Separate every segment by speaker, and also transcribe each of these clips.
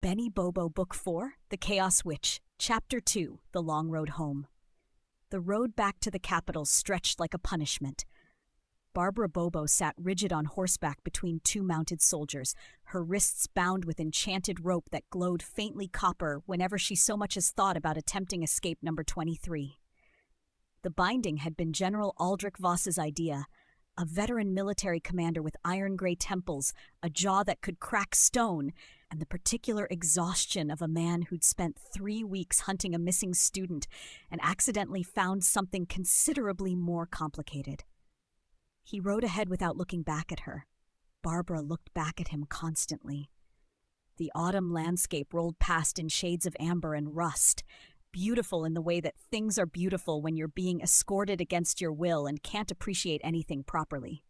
Speaker 1: Benny Bobo Book 4, The Chaos Witch, Chapter 2, The Long Road Home. The road back to the capital stretched like a punishment. Barbara Bobo sat rigid on horseback between two mounted soldiers, her wrists bound with enchanted rope that glowed faintly copper whenever she so much as thought about attempting escape number 23. The binding had been General Aldrich Voss's idea, a veteran military commander with iron-gray temples, a jaw that could crack stone, and the particular exhaustion of a man who'd spent 3 weeks hunting a missing student and accidentally found something considerably more complicated. He rode ahead without looking back at her. Barbara looked back at him constantly. The autumn landscape rolled past in shades of amber and rust, beautiful in the way that things are beautiful when you're being escorted against your will and can't appreciate anything properly.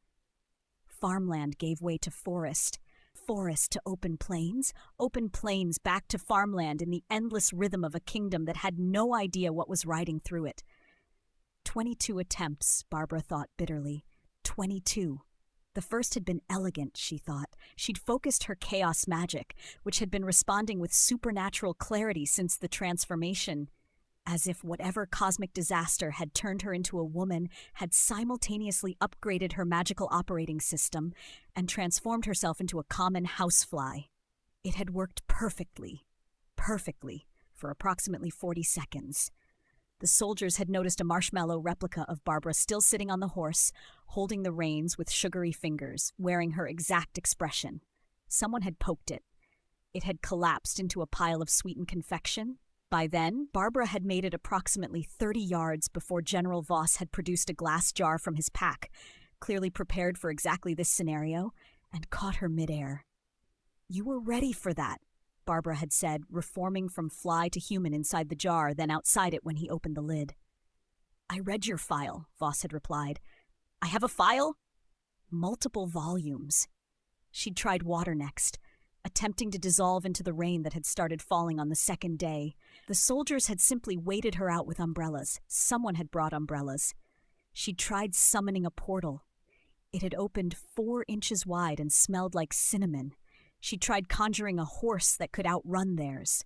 Speaker 1: Farmland gave way to forest, forest to open plains back to farmland in the endless rhythm of a kingdom that had no idea what was riding through it. 22 attempts, Barbara thought bitterly. 22. The first had been elegant, she thought. She'd focused her chaos magic, which had been responding with supernatural clarity since the transformation, as if whatever cosmic disaster had turned her into a woman had simultaneously upgraded her magical operating system and transformed herself into a common housefly. It had worked perfectly, for approximately 40 seconds. The soldiers had noticed a marshmallow replica of Barbara still sitting on the horse, holding the reins with sugary fingers, wearing her exact expression. Someone had poked it. It had collapsed into a pile of sweetened confection. By then, Barbara had made it approximately 30 yards before General Voss had produced a glass jar from his pack, clearly prepared for exactly this scenario, and caught her midair. "You were ready for that," Barbara had said, reforming from fly to human inside the jar, then outside it when he opened the lid. "I read your file," Voss had replied. "I have a file?" "Multiple volumes." She'd tried water next, attempting to dissolve into the rain that had started falling on the second day. The soldiers had simply waited her out with umbrellas. Someone had brought umbrellas. She'd tried summoning a portal. It had opened 4 inches wide and smelled like cinnamon. She tried conjuring a horse that could outrun theirs.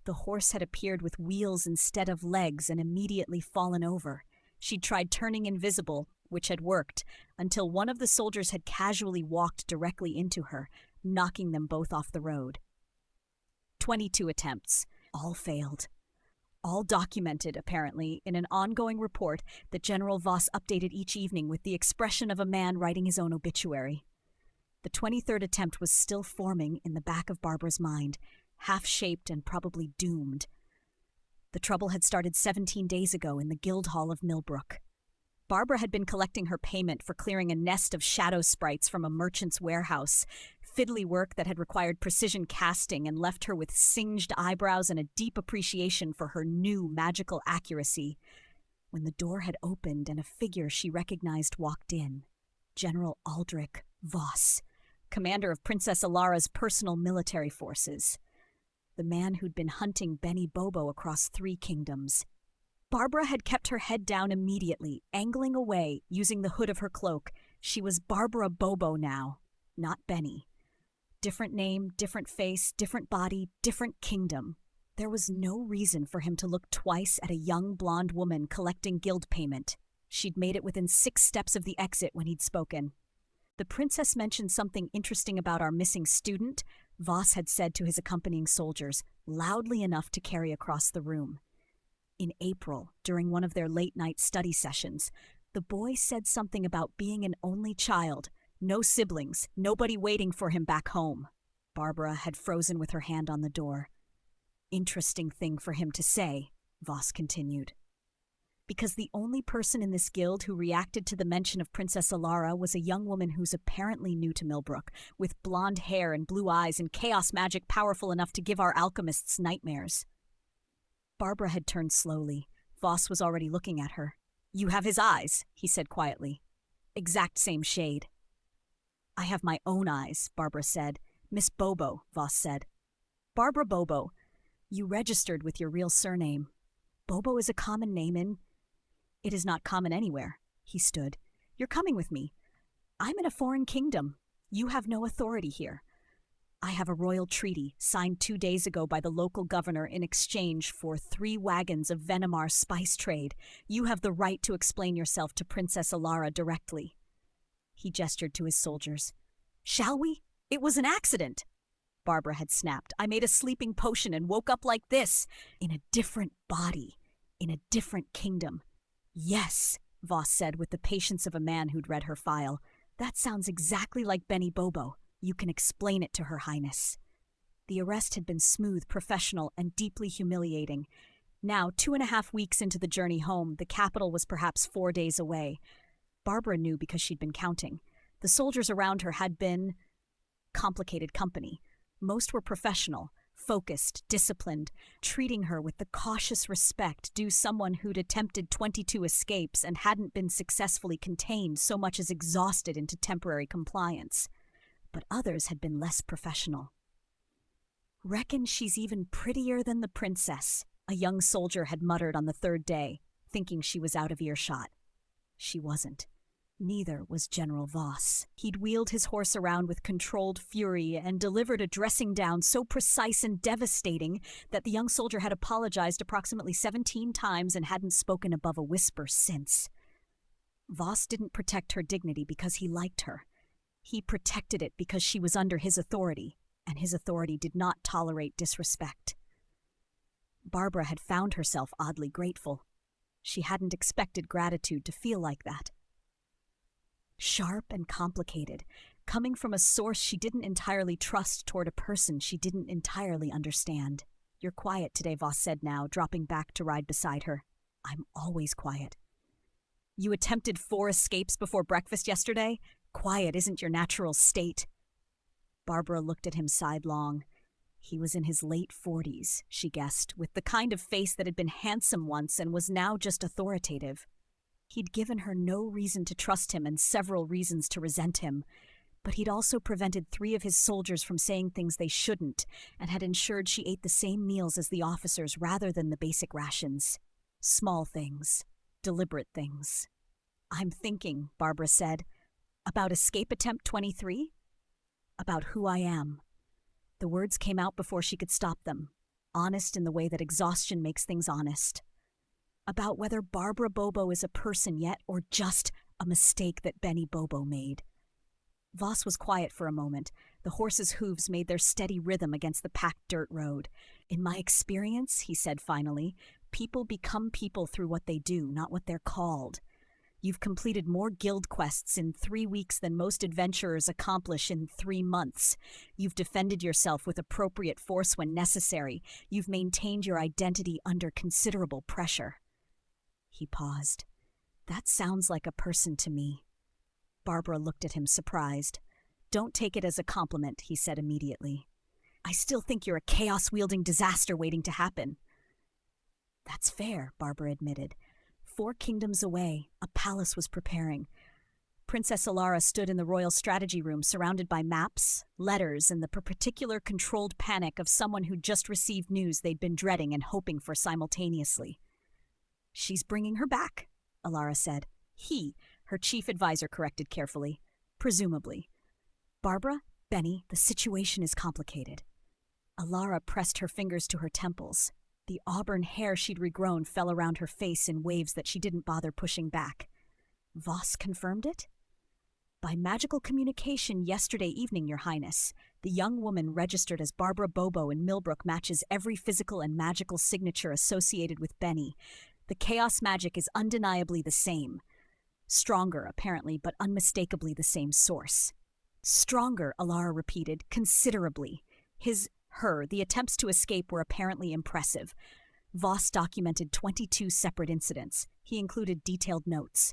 Speaker 1: The horse had appeared with wheels instead of legs and immediately fallen over. She'd tried turning invisible, which had worked, until one of the soldiers had casually walked directly into her, knocking them both off the road. 22 attempts. All failed. All documented, apparently, in an ongoing report that General Voss updated each evening with the expression of a man writing his own obituary. The 23rd attempt was still forming in the back of Barbara's mind, half-shaped and probably doomed. The trouble had started 17 days ago in the Guildhall of Millbrook. Barbara had been collecting her payment for clearing a nest of shadow sprites from a merchant's warehouse, fiddly work that had required precision casting and left her with singed eyebrows and a deep appreciation for her new magical accuracy, when the door had opened and a figure she recognized walked in. General Aldrich Voss, commander of Princess Alara's personal military forces. The man who'd been hunting Benny Bobo across 3 kingdoms. Barbara had kept her head down immediately, angling away, using the hood of her cloak. She was Barbara Bobo now, not Benny. Different name, different face, different body, different kingdom. There was no reason for him to look twice at a young blonde woman collecting guild payment. She'd made it within 6 steps of the exit when he'd spoken. "The princess mentioned something interesting about our missing student," Voss had said to his accompanying soldiers, loudly enough to carry across the room. In April, during one of their late-night study sessions, the boy said something about being an only child, no siblings, nobody waiting for him back home. Barbara had frozen with her hand on the door. "Interesting thing for him to say," Voss continued. "Because the only person in this guild who reacted to the mention of Princess Alara was a young woman who's apparently new to Millbrook, with blonde hair and blue eyes and chaos magic powerful enough to give our alchemists nightmares." Barbara had turned slowly. Voss was already looking at her. "You have his eyes," he said quietly. "Exact same shade." "I have my own eyes," Barbara said. "Miss Bobo," Voss said. "Barbara Bobo. You registered with your real surname. Bobo is a common name in—" "It is not common anywhere." He stood. "You're coming with me. I'm in a foreign kingdom. You have no authority here. I have a royal treaty signed 2 days ago by the local governor in exchange for 3 wagons of Venomar spice trade. You have the right to explain yourself to Princess Alara directly." He gestured to his soldiers. "Shall we? It was an accident." Barbara had snapped. "I made a sleeping potion and woke up like this, in a different body, in a different kingdom." "Yes," Voss said with the patience of a man who'd read her file. "That sounds exactly like Benny Bobo. You can explain it to Her Highness." The arrest had been smooth, professional, and deeply humiliating. Now, 2.5 weeks into the journey home, the capital was perhaps 4 days away. Barbara knew because she'd been counting. The soldiers around her had been complicated company. Most were professional, focused, disciplined, treating her with the cautious respect due someone who'd attempted 22 escapes and hadn't been successfully contained so much as exhausted into temporary compliance. But others had been less professional. "Reckon she's even prettier than the princess," a young soldier had muttered on the 3rd day, thinking she was out of earshot. She wasn't. Neither was General Voss. He'd wheeled his horse around with controlled fury and delivered a dressing down so precise and devastating that the young soldier had apologized approximately 17 times and hadn't spoken above a whisper since. Voss didn't protect her dignity because he liked her. He protected it because she was under his authority, and his authority did not tolerate disrespect. Barbara had found herself oddly grateful. She hadn't expected gratitude to feel like that. Sharp and complicated, coming from a source she didn't entirely trust toward a person she didn't entirely understand. "You're quiet today," Voss said now, dropping back to ride beside her. "I'm always quiet." "You attempted 4 escapes before breakfast yesterday? Quiet isn't your natural state." Barbara looked at him sidelong. He was in his late 40s, she guessed, with the kind of face that had been handsome once and was now just authoritative. He'd given her no reason to trust him and several reasons to resent him, but he'd also prevented 3 of his soldiers from saying things they shouldn't and had ensured she ate the same meals as the officers rather than the basic rations. Small things, deliberate things. "I'm thinking," Barbara said, "about escape attempt 23? About who I am." The words came out before she could stop them, honest in the way that exhaustion makes things honest. About whether Barbara Bobo is a person yet or just a mistake that Benny Bobo made. Voss was quiet for a moment. The horse's hooves made their steady rhythm against the packed dirt road. "In my experience," he said finally, "people become people through what they do, not what they're called. You've completed more guild quests in 3 weeks than most adventurers accomplish in 3 months. You've defended yourself with appropriate force when necessary. You've maintained your identity under considerable pressure." He paused. "That sounds like a person to me." Barbara looked at him, surprised. "Don't take it as a compliment," he said immediately. "I still think you're a chaos-wielding disaster waiting to happen." "That's fair," Barbara admitted. 4 kingdoms away, a palace was preparing. Princess Alara stood in the royal strategy room surrounded by maps, letters, and the particular controlled panic of someone who'd just received news they'd been dreading and hoping for simultaneously. "She's bringing her back," Alara said. "He," her chief advisor corrected carefully. "Presumably." "Barbara, Benny, the situation is complicated." Alara pressed her fingers to her temples. The auburn hair she'd regrown fell around her face in waves that she didn't bother pushing back. "Voss confirmed it?" "By magical communication yesterday evening, Your Highness. The young woman registered as Barbara Bobo in Millbrook matches every physical and magical signature associated with Benny. The chaos magic is undeniably the same. Stronger, apparently, but unmistakably the same source." "Stronger," Alara repeated, "considerably. The attempts to escape were apparently impressive. Voss documented 22 separate incidents. He included detailed notes."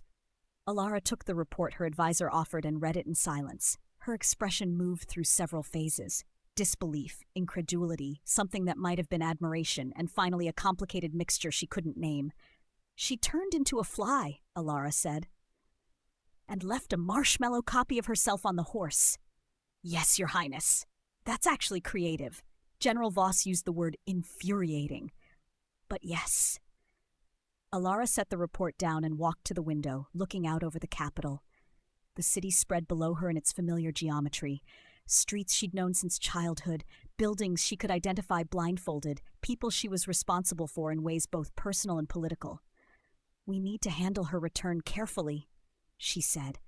Speaker 1: Alara took the report her advisor offered and read it in silence. Her expression moved through several phases. Disbelief, incredulity, something that might have been admiration, and finally a complicated mixture she couldn't name. "She turned into a fly," Alara said, "and left a marshmallow copy of herself on the horse." "Yes, Your Highness. That's actually creative. General Voss used the word infuriating. But yes." Alara set the report down and walked to the window, looking out over the capital. The city spread below her in its familiar geometry. Streets she'd known since childhood, buildings she could identify blindfolded, people she was responsible for in ways both personal and political. "We need to handle her return carefully," she said.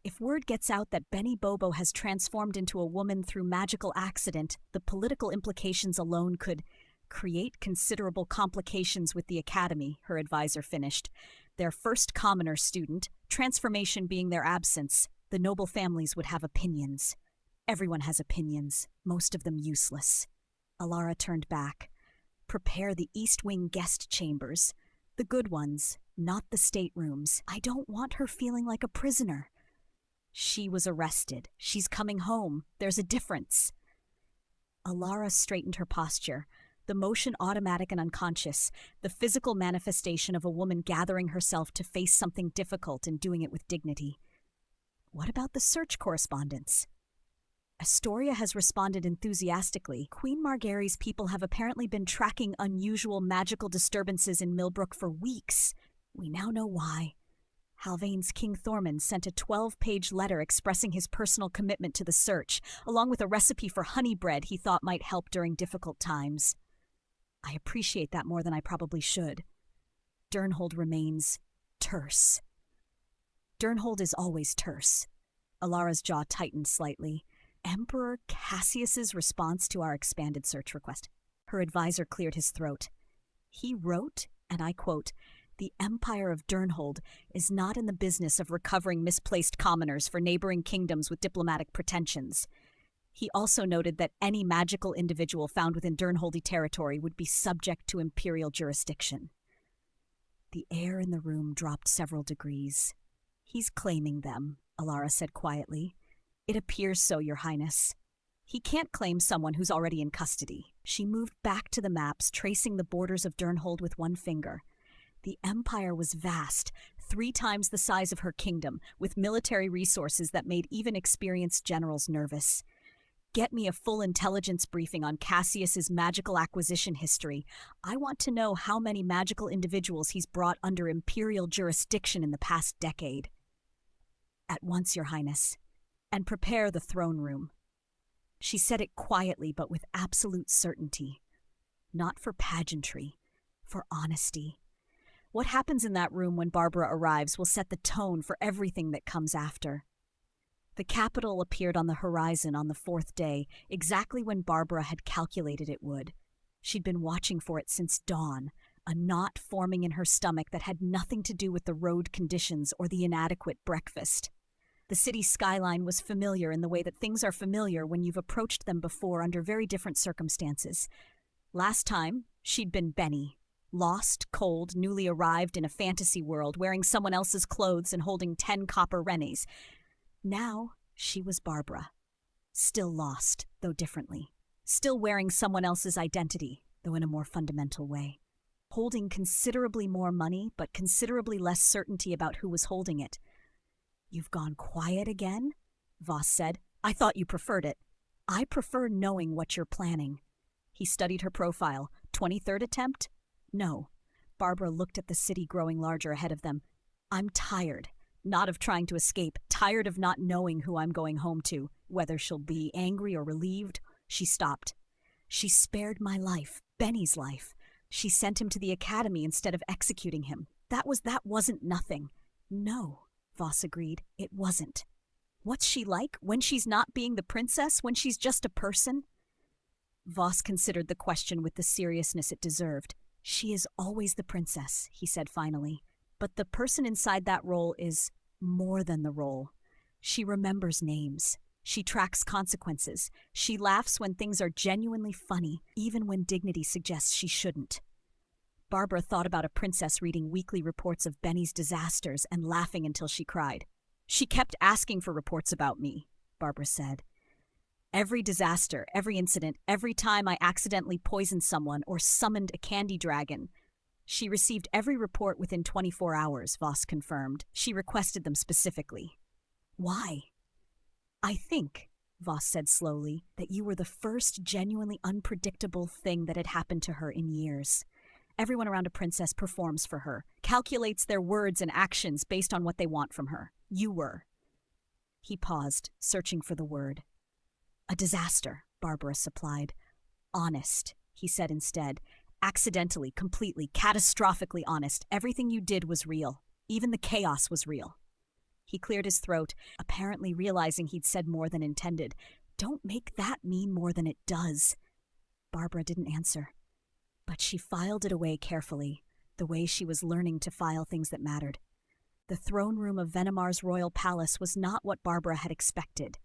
Speaker 1: "If word gets out that Benny Bobo has transformed into a woman through magical accident, the political implications alone could create considerable complications with the academy," her advisor finished. "Their first commoner student, transformation being their absence, the noble families would have opinions. Everyone has opinions, most of them useless." Alara turned back. "Prepare the East Wing guest chambers. The good ones, not the staterooms. I don't want her feeling like a prisoner." "She was arrested. She's coming home. There's a difference." Alara straightened her posture, the motion automatic and unconscious, the physical manifestation of a woman gathering herself to face something difficult and doing it with dignity. "What about the search correspondence?" "Astoria has responded enthusiastically. Queen Margaery's people have apparently been tracking unusual magical disturbances in Millbrook for weeks. We now know why. Halvane's King Thormund sent a 12-page letter expressing his personal commitment to the search, along with a recipe for honey bread he thought might help during difficult times. I appreciate that more than I probably should." Durnhold remains terse. Durnhold is always terse. Alara's jaw tightened slightly. "Emperor Cassius's response to our expanded search request." Her advisor cleared his throat. "He wrote, and I quote, 'The Empire of Durnhold is not in the business of recovering misplaced commoners for neighboring kingdoms with diplomatic pretensions.' He also noted that any magical individual found within Durnholdy territory would be subject to imperial jurisdiction." The air in the room dropped several degrees. "He's claiming them," Alara said quietly. "It appears so, Your Highness. He can't claim someone who's already in custody." She moved back to the maps, tracing the borders of Durnhold with one finger. The empire was vast, 3 times the size of her kingdom, with military resources that made even experienced generals nervous. "Get me a full intelligence briefing on Cassius's magical acquisition history. I want to know how many magical individuals he's brought under imperial jurisdiction in the past decade." "At once, Your Highness. And prepare the throne room." She said it quietly but with absolute certainty. Not for pageantry, for honesty. What happens in that room when Barbara arrives will set the tone for everything that comes after. The capital appeared on the horizon on the 4th day, exactly when Barbara had calculated it would. She'd been watching for it since dawn, a knot forming in her stomach that had nothing to do with the road conditions or the inadequate breakfast. The city skyline was familiar in the way that things are familiar when you've approached them before under very different circumstances. Last time, she'd been Benny. Lost, cold, newly arrived in a fantasy world, wearing someone else's clothes and holding 10 copper rennies. Now, she was Barbara. Still lost, though differently. Still wearing someone else's identity, though in a more fundamental way. Holding considerably more money, but considerably less certainty about who was holding it. "You've gone quiet again?" Voss said. "I thought you preferred it." "I prefer knowing what you're planning." He studied her profile. 23rd attempt? No. Barbara looked at the city growing larger ahead of them. "I'm tired. Not of trying to escape. Tired of not knowing who I'm going home to. Whether she'll be angry or relieved." She stopped. "She spared my life. Benny's life. She sent him to the academy instead of executing him. That wasn't nothing." "No," Voss agreed. "It wasn't." "What's she like? When she's not being the princess? When she's just a person?" Voss considered the question with the seriousness it deserved. "She is always the princess," he said finally. "But the person inside that role is more than the role. She remembers names. She tracks consequences. She laughs when things are genuinely funny, even when dignity suggests she shouldn't." Barbara thought about a princess reading weekly reports of Benny's disasters and laughing until she cried. "She kept asking for reports about me," Barbara said. "Every disaster, every incident, every time I accidentally poisoned someone or summoned a candy dragon." "She received every report within 24 hours, Voss confirmed. "She requested them specifically." "Why?" "I think," Voss said slowly, "that you were the first genuinely unpredictable thing that had happened to her in years. Everyone around a princess performs for her, calculates their words and actions based on what they want from her. You were." He paused, searching for the word. A disaster, Barbara supplied. Honest, he said instead. Accidentally, completely, catastrophically honest. Everything you did was real. Even the chaos was real. He cleared his throat, apparently realizing he'd said more than intended. Don't make that mean more than it does. Barbara didn't answer. But she filed it away carefully, the way she was learning to file things that mattered. The throne room of Venomar's royal palace was not what Barbara had expected.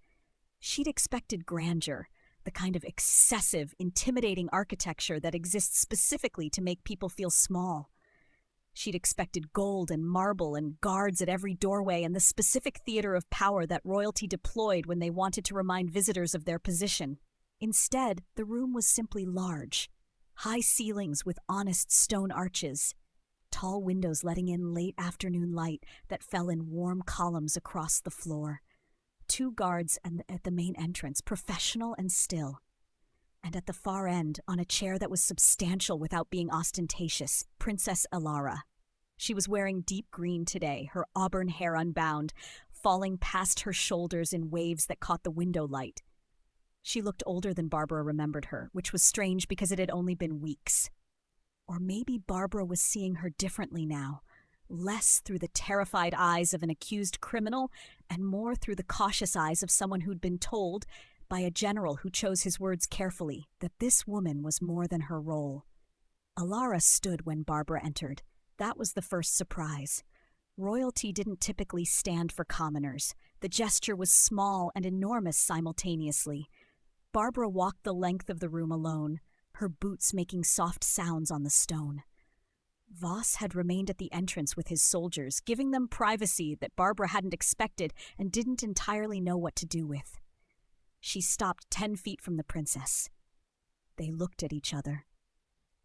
Speaker 1: She'd expected grandeur, the kind of excessive, intimidating architecture that exists specifically to make people feel small. She'd expected gold and marble and guards at every doorway and the specific theater of power that royalty deployed when they wanted to remind visitors of their position. Instead, the room was simply large. High ceilings with honest stone arches. Tall windows letting in late afternoon light that fell in warm columns across the floor. 2 guards at the main entrance, professional and still. And at the far end, on a chair that was substantial without being ostentatious, Princess Alara. She was wearing deep green today, her auburn hair unbound, falling past her shoulders in waves that caught the window light. She looked older than Barbara remembered her, which was strange because it had only been weeks. Or maybe Barbara was seeing her differently now, less through the terrified eyes of an accused criminal and more through the cautious eyes of someone who'd been told, by a general who chose his words carefully, that this woman was more than her role. Alara stood when Barbara entered. That was the first surprise. Royalty didn't typically stand for commoners. The gesture was small and enormous simultaneously. Barbara walked the length of the room alone, her boots making soft sounds on the stone. Voss had remained at the entrance with his soldiers, giving them privacy that Barbara hadn't expected and didn't entirely know what to do with. She stopped 10 feet from the princess. They looked at each other.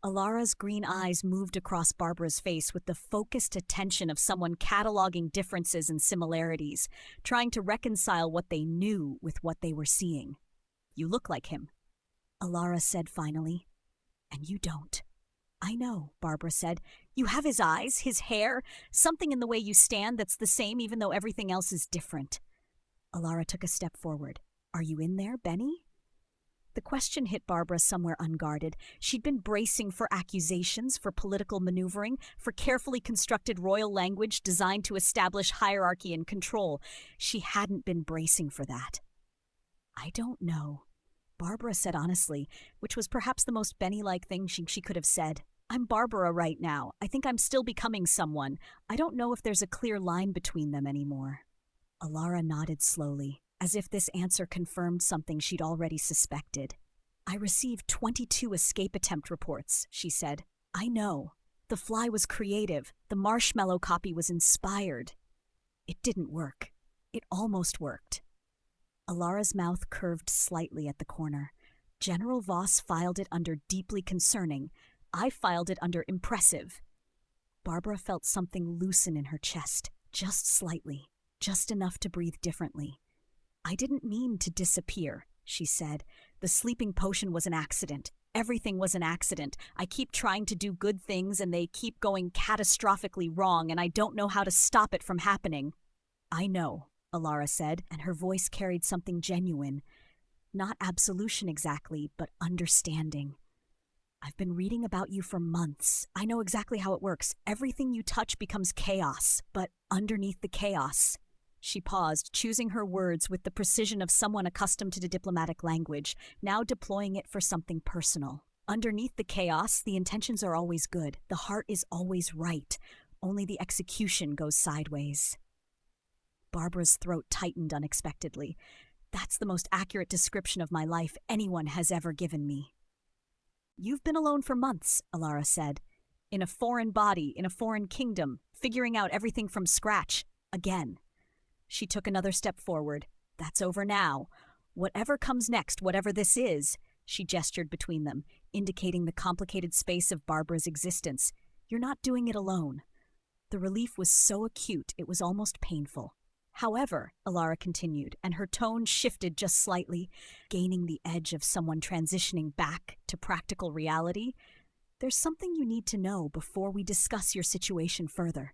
Speaker 1: Alara's green eyes moved across Barbara's face with the focused attention of someone cataloging differences and similarities, trying to reconcile what they knew with what they were seeing. "You look like him," Alara said finally. "And you don't." "I know," Barbara said. "You have his eyes, his hair, something in the way you stand that's the same even though everything else is different." Alara took a step forward. "Are you in there, Benny?" The question hit Barbara somewhere unguarded. She'd been bracing for accusations, for political maneuvering, for carefully constructed royal language designed to establish hierarchy and control. She hadn't been bracing for that. "I don't know," Barbara said honestly, which was perhaps the most Benny-like thing she could have said. "I'm Barbara right now. I think I'm still becoming someone. I don't know if there's a clear line between them anymore." Alara nodded slowly, as if this answer confirmed something she'd already suspected. "I received 22 escape attempt reports," she said. "I know. The fly was creative. The marshmallow copy was inspired. It didn't work. It almost worked." Alara's mouth curved slightly at the corner. General Voss filed it under deeply concerning. I filed it under impressive. Barbara felt something loosen in her chest, just slightly, just enough to breathe differently. "I didn't mean to disappear," she said. "The sleeping potion was an accident. Everything was an accident. I keep trying to do good things and they keep going catastrophically wrong and I don't know how to stop it from happening." "I know," Alara said, and her voice carried something genuine. Not absolution exactly, but understanding. "I've been reading about you for months. I know exactly how it works. Everything you touch becomes chaos, but underneath the chaos..." She paused, choosing her words with the precision of someone accustomed to the diplomatic language, now deploying it for something personal. "Underneath the chaos, the intentions are always good. The heart is always right. Only the execution goes sideways." Barbara's throat tightened unexpectedly. "That's the most accurate description of my life anyone has ever given me." "You've been alone for months," Alara said. "In a foreign body, in a foreign kingdom, figuring out everything from scratch, again." She took another step forward. "That's over now. Whatever comes next, whatever this is," she gestured between them, indicating the complicated space of Barbara's existence. "You're not doing it alone." The relief was so acute it was almost painful. "However," Alara continued, and her tone shifted just slightly, gaining the edge of someone transitioning back to practical reality, "there's something you need to know before we discuss your situation further."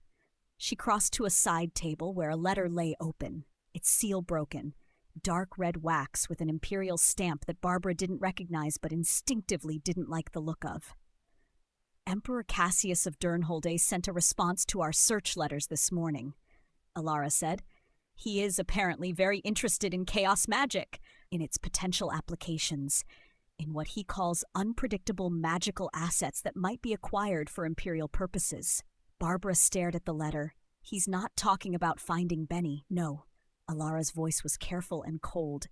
Speaker 1: She crossed to a side table where a letter lay open, its seal broken. dark red wax with an imperial stamp that Barbara didn't recognize but instinctively didn't like the look of. Emperor Cassius of Durnholde sent a response to our search letters this morning, Alara said. He is apparently very interested in chaos magic, in its potential applications, in what he calls unpredictable magical assets that might be acquired for imperial purposes. Barbara stared at the letter. He's not talking about finding Benny, no. Alara's voice was careful and cold.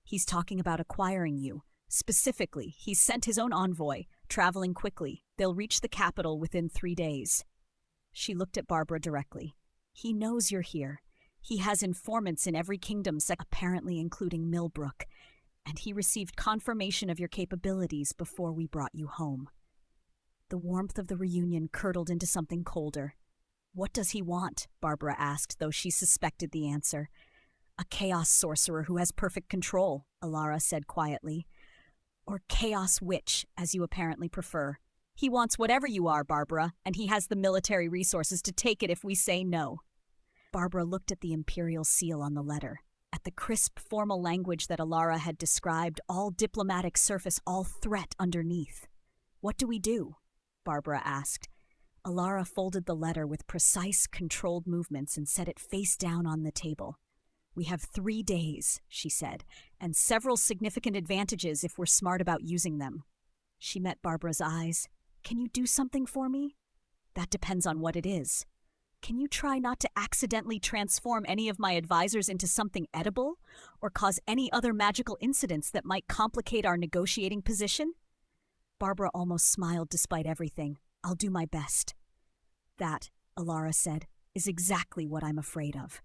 Speaker 1: He's talking about acquiring you. Specifically, he's sent his own envoy, traveling quickly. They'll reach the capital within 3 days. She looked at Barbara directly. He knows you're here. He has informants in every kingdom, apparently including Millbrook, and he received confirmation of your capabilities before we brought you home. The warmth of the reunion curdled into something colder. What does he want? Barbara asked, though she suspected the answer. A chaos sorcerer who has perfect control, Alara said quietly. Or chaos witch, as you apparently prefer. He wants whatever you are, Barbara, and he has the military resources to take it if we say no. Barbara looked at the imperial seal on the letter, at the crisp, formal language that Alara had described, all diplomatic surface, all threat underneath. What do we do? Barbara asked. Alara folded the letter with precise, controlled movements and set it face down on the table. We have 3 days, she said, and several significant advantages if we're smart about using them. She met Barbara's eyes. Can you do something for me? That depends on what it is. Can you try not to accidentally transform any of my advisors into something edible, or cause any other magical incidents that might complicate our negotiating position? Barbara almost smiled despite everything. I'll do my best. That, Alara said, is exactly what I'm afraid of.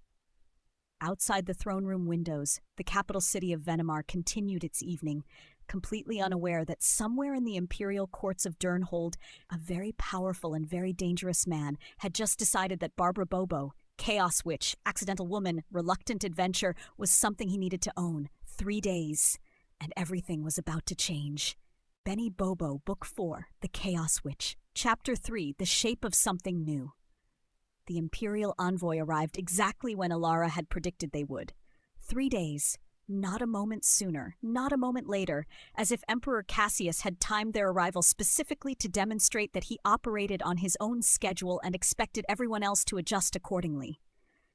Speaker 1: Outside the throne room windows, the capital city of Venomar continued its evening, completely unaware that somewhere in the imperial courts of Durnholde, a very powerful and very dangerous man had just decided that Barbara Bobo, chaos witch, accidental woman, reluctant adventure, was something he needed to own. 3 days, and everything was about to change. Benny Bobo, Book 4, The Chaos Witch, Chapter 3, The Shape of Something New. The imperial envoy arrived exactly when Alara had predicted they would. 3 days. Not a moment sooner, not a moment later, as if Emperor Cassius had timed their arrival specifically to demonstrate that he operated on his own schedule and expected everyone else to adjust accordingly.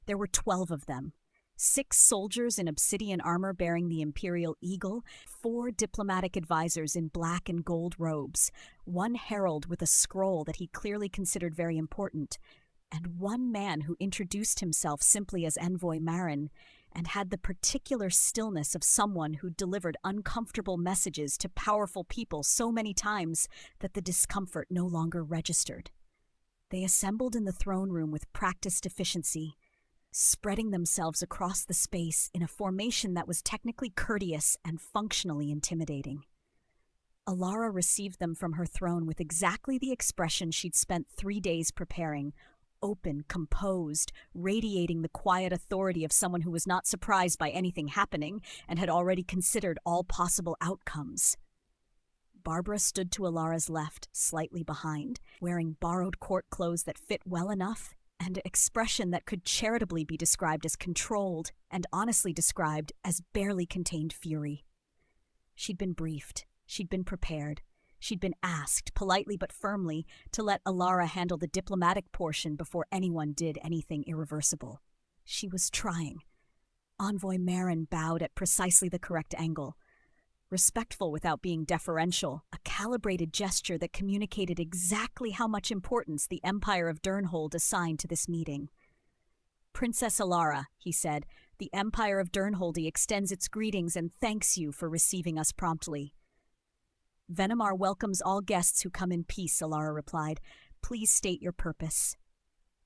Speaker 1: There were 12 of them. 6 soldiers in obsidian armor bearing the imperial eagle, 4 diplomatic advisors in black and gold robes, 1 herald with a scroll that he clearly considered very important, and 1 man who introduced himself simply as Envoy Marin, and had the particular stillness of someone who delivered uncomfortable messages to powerful people so many times that the discomfort no longer registered. They assembled in the throne room with practiced efficiency, spreading themselves across the space in a formation that was technically courteous and functionally intimidating. Alara received them from her throne with exactly the expression she'd spent 3 days preparing, open, composed, radiating the quiet authority of someone who was not surprised by anything happening and had already considered all possible outcomes. Barbara stood to Alara's left, slightly behind, wearing borrowed court clothes that fit well enough, and expression that could charitably be described as controlled, and honestly described as barely contained fury. She'd been briefed. She'd been prepared. She'd been asked, politely but firmly, to let Alara handle the diplomatic portion before anyone did anything irreversible. She was trying. Envoy Marin bowed at precisely the correct angle. Respectful without being deferential, a calibrated gesture that communicated exactly how much importance the Empire of Durnholde assigned to this meeting. Princess Alara, he said, the Empire of Durnholde extends its greetings and thanks you for receiving us promptly. Venomar welcomes all guests who come in peace, Alara replied. Please state your purpose.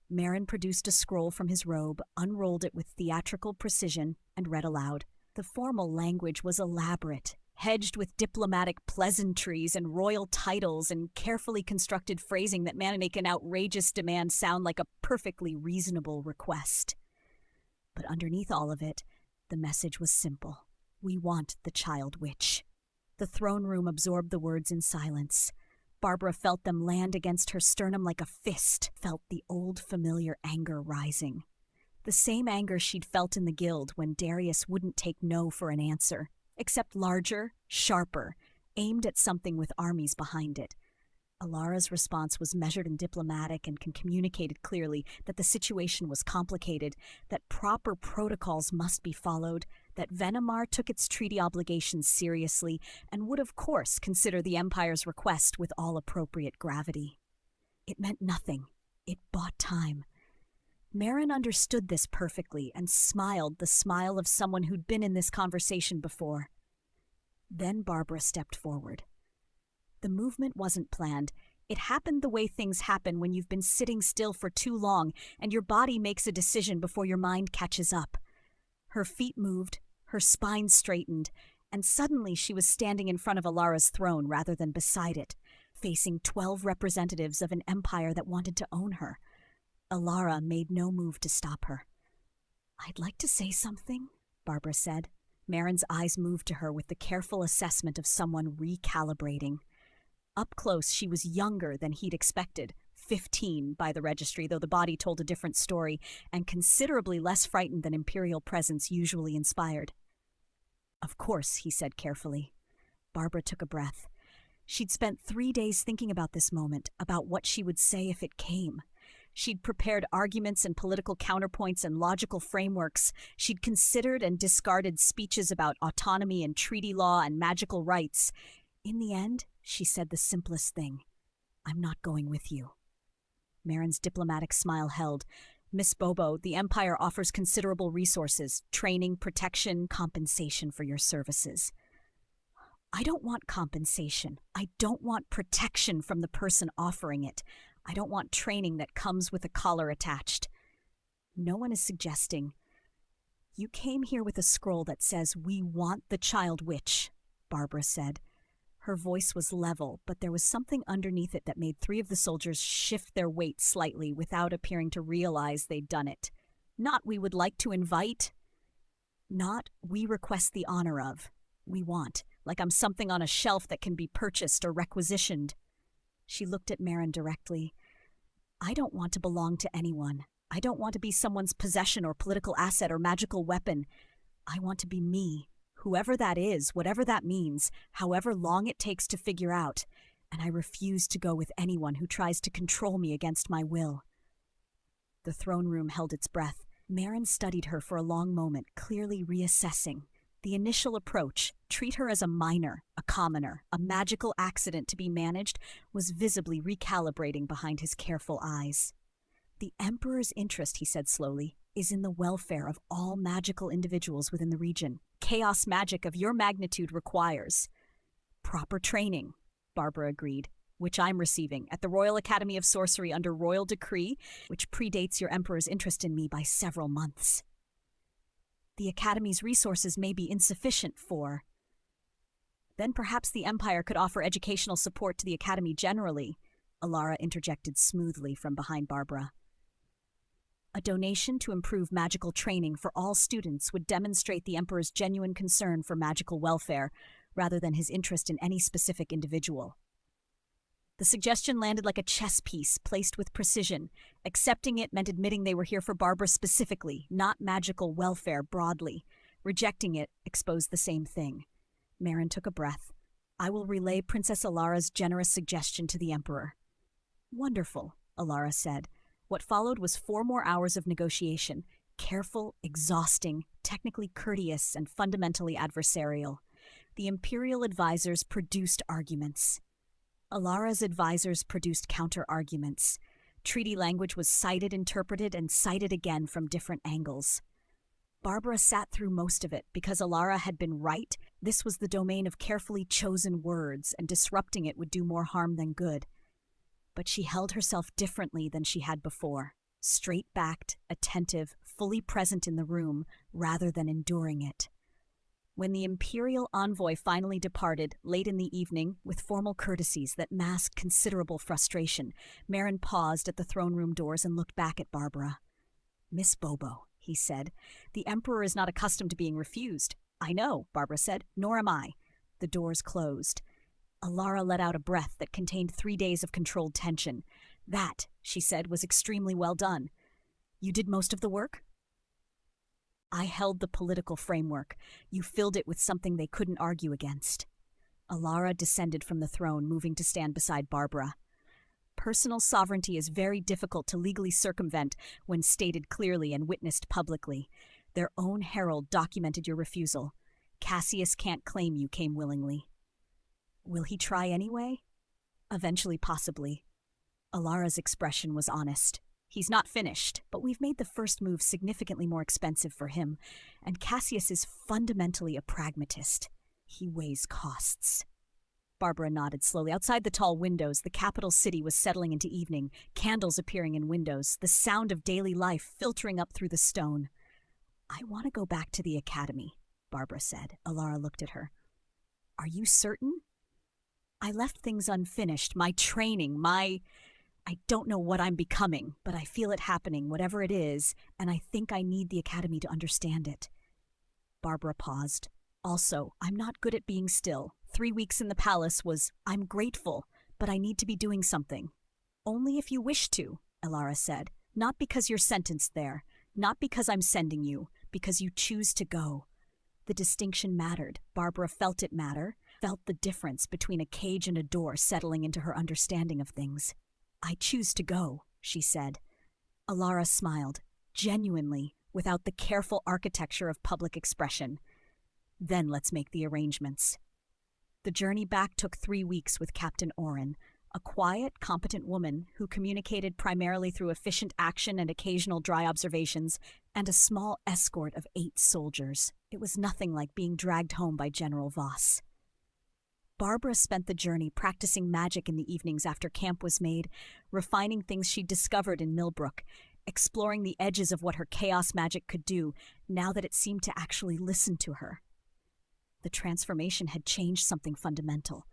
Speaker 1: Marin produced a scroll from his robe, unrolled it with theatrical precision, and read aloud. The formal language was elaborate, hedged with diplomatic pleasantries and royal titles and carefully constructed phrasing that managed to make an outrageous demand sound like a perfectly reasonable request. But underneath all of it, the message was simple. We want the child witch. The throne room absorbed the words in silence. Barbara felt them land against her sternum like a fist, felt the old familiar anger rising. The same anger she'd felt in the guild when Darius wouldn't take no for an answer, except larger, sharper, aimed at something with armies behind it. Alara's response was measured and diplomatic and communicated clearly that the situation was complicated, that proper protocols must be followed, that Venomar took its treaty obligations seriously and would of course consider the Empire's request with all appropriate gravity. It meant nothing. It bought time. Marin understood this perfectly and smiled the smile of someone who'd been in this conversation before. Then Barbara stepped forward. The movement wasn't planned. It happened the way things happen when you've been sitting still for too long and your body makes a decision before your mind catches up. Her feet moved, her spine straightened, and suddenly she was standing in front of Alara's throne rather than beside it, facing 12 representatives of an empire that wanted to own her. Alara made no move to stop her. "I'd like to say something," Barbara said. Marin's eyes moved to her with the careful assessment of someone recalibrating. Up close, she was younger than he'd expected, 15 by the registry, though the body told a different story, and considerably less frightened than Imperial presence usually inspired. "Of course," he said carefully. Barbara took a breath. She'd spent 3 days thinking about this moment, about what she would say if it came. She'd prepared arguments and political counterpoints and logical frameworks. She'd considered and discarded speeches about autonomy and treaty law and magical rights. In the end, she said the simplest thing: "I'm not going with you." Marin's diplomatic smile held. "Miss Bobo, the Empire offers considerable resources, training, protection, compensation for your services." "I don't want compensation. I don't want protection from the person offering it. I don't want training that comes with a collar attached." "No one is suggesting." "You came here with a scroll that says, 'We want the Child Witch,'" Barbara said. Her voice was level, but there was something underneath it that made 3 of the soldiers shift their weight slightly without appearing to realize they'd done it. "Not 'we would like to invite.'" "Not 'we request the honor of.' 'We want,' like I'm something on a shelf that can be purchased or requisitioned." She looked at Marin directly. "I don't want to belong to anyone. I don't want to be someone's possession or political asset or magical weapon. I want to be me. Whoever that is, whatever that means, however long it takes to figure out, and I refuse to go with anyone who tries to control me against my will." The throne room held its breath. Marin studied her for a long moment, clearly reassessing. The initial approach, treat her as a minor, a commoner, a magical accident to be managed, was visibly recalibrating behind his careful eyes. "The Emperor's interest," he said slowly, "is in the welfare of all magical individuals within the region. Chaos magic of your magnitude requires proper training," Barbara agreed, "which I'm receiving at the Royal Academy of Sorcery under royal decree, which predates your Emperor's interest in me by several months." "The Academy's resources may be insufficient for—" "Then perhaps the Empire could offer educational support to the Academy generally," Alara interjected smoothly from behind Barbara. "A donation to improve magical training for all students would demonstrate the Emperor's genuine concern for magical welfare, rather than his interest in any specific individual." The suggestion landed like a chess piece, placed with precision. Accepting it meant admitting they were here for Barbara specifically, not magical welfare broadly. Rejecting it exposed the same thing. Marin took a breath. "I will relay Princess Alara's generous suggestion to the Emperor." "Wonderful," Alara said. What followed was 4 more hours of negotiation, careful, exhausting, technically courteous, and fundamentally adversarial. The Imperial advisors produced arguments. Alara's advisors produced counter-arguments. Treaty language was cited, interpreted, and cited again from different angles. Barbara sat through most of it because Alara had been right. This was the domain of carefully chosen words, and disrupting it would do more harm than good. But she held herself differently than she had before, straight-backed, attentive, fully present in the room, rather than enduring it. When the Imperial envoy finally departed, late in the evening, with formal courtesies that masked considerable frustration, Marin paused at the throne room doors and looked back at Barbara. "Miss Bobo," he said, "the Emperor is not accustomed to being refused." "I know," Barbara said, "nor am I." The doors closed. Alara let out a breath that contained 3 days of controlled tension. "That," she said, "was extremely well done." "You did most of the work?" I held the political framework. You filled it with something they couldn't argue against. Alara descended from the throne, moving to stand beside Barbara. Personal sovereignty is very difficult to legally circumvent when stated clearly and witnessed publicly. Their own herald documented your refusal. Cassius can't claim you came willingly. Will he try anyway? Eventually, possibly. Alara's expression was honest. He's not finished, but we've made the first move significantly more expensive for him, and Cassius is fundamentally a pragmatist. He weighs costs. Barbara nodded slowly. Outside the tall windows, the capital city was settling into evening, candles appearing in windows, the sound of daily life filtering up through the stone. I want to go back to the academy, Barbara said. Alara looked at her. Are you certain? I left things unfinished. My training, I don't know what I'm becoming, but I feel it happening, whatever it is, and I think I need the academy to understand it. Barbara paused. Also, I'm not good at being still. 3 weeks in the palace I'm grateful, but I need to be doing something. Only if you wish to, Alara said. Not because you're sentenced there. Not because I'm sending you. Because you choose to go. The distinction mattered. Barbara felt it matter, felt the difference between a cage and a door settling into her understanding of things. I choose to go, she said. Alara smiled, genuinely, without the careful architecture of public expression. Then let's make the arrangements. The journey back took 3 weeks with Captain Oren, a quiet, competent woman who communicated primarily through efficient action and occasional dry observations, and a small escort of 8 soldiers. It was nothing like being dragged home by General Voss. Barbara spent the journey practicing magic in the evenings after camp was made, refining things she'd discovered in Millbrook, exploring the edges of what her chaos magic could do now that it seemed to actually listen to her. The transformation had changed something fundamental.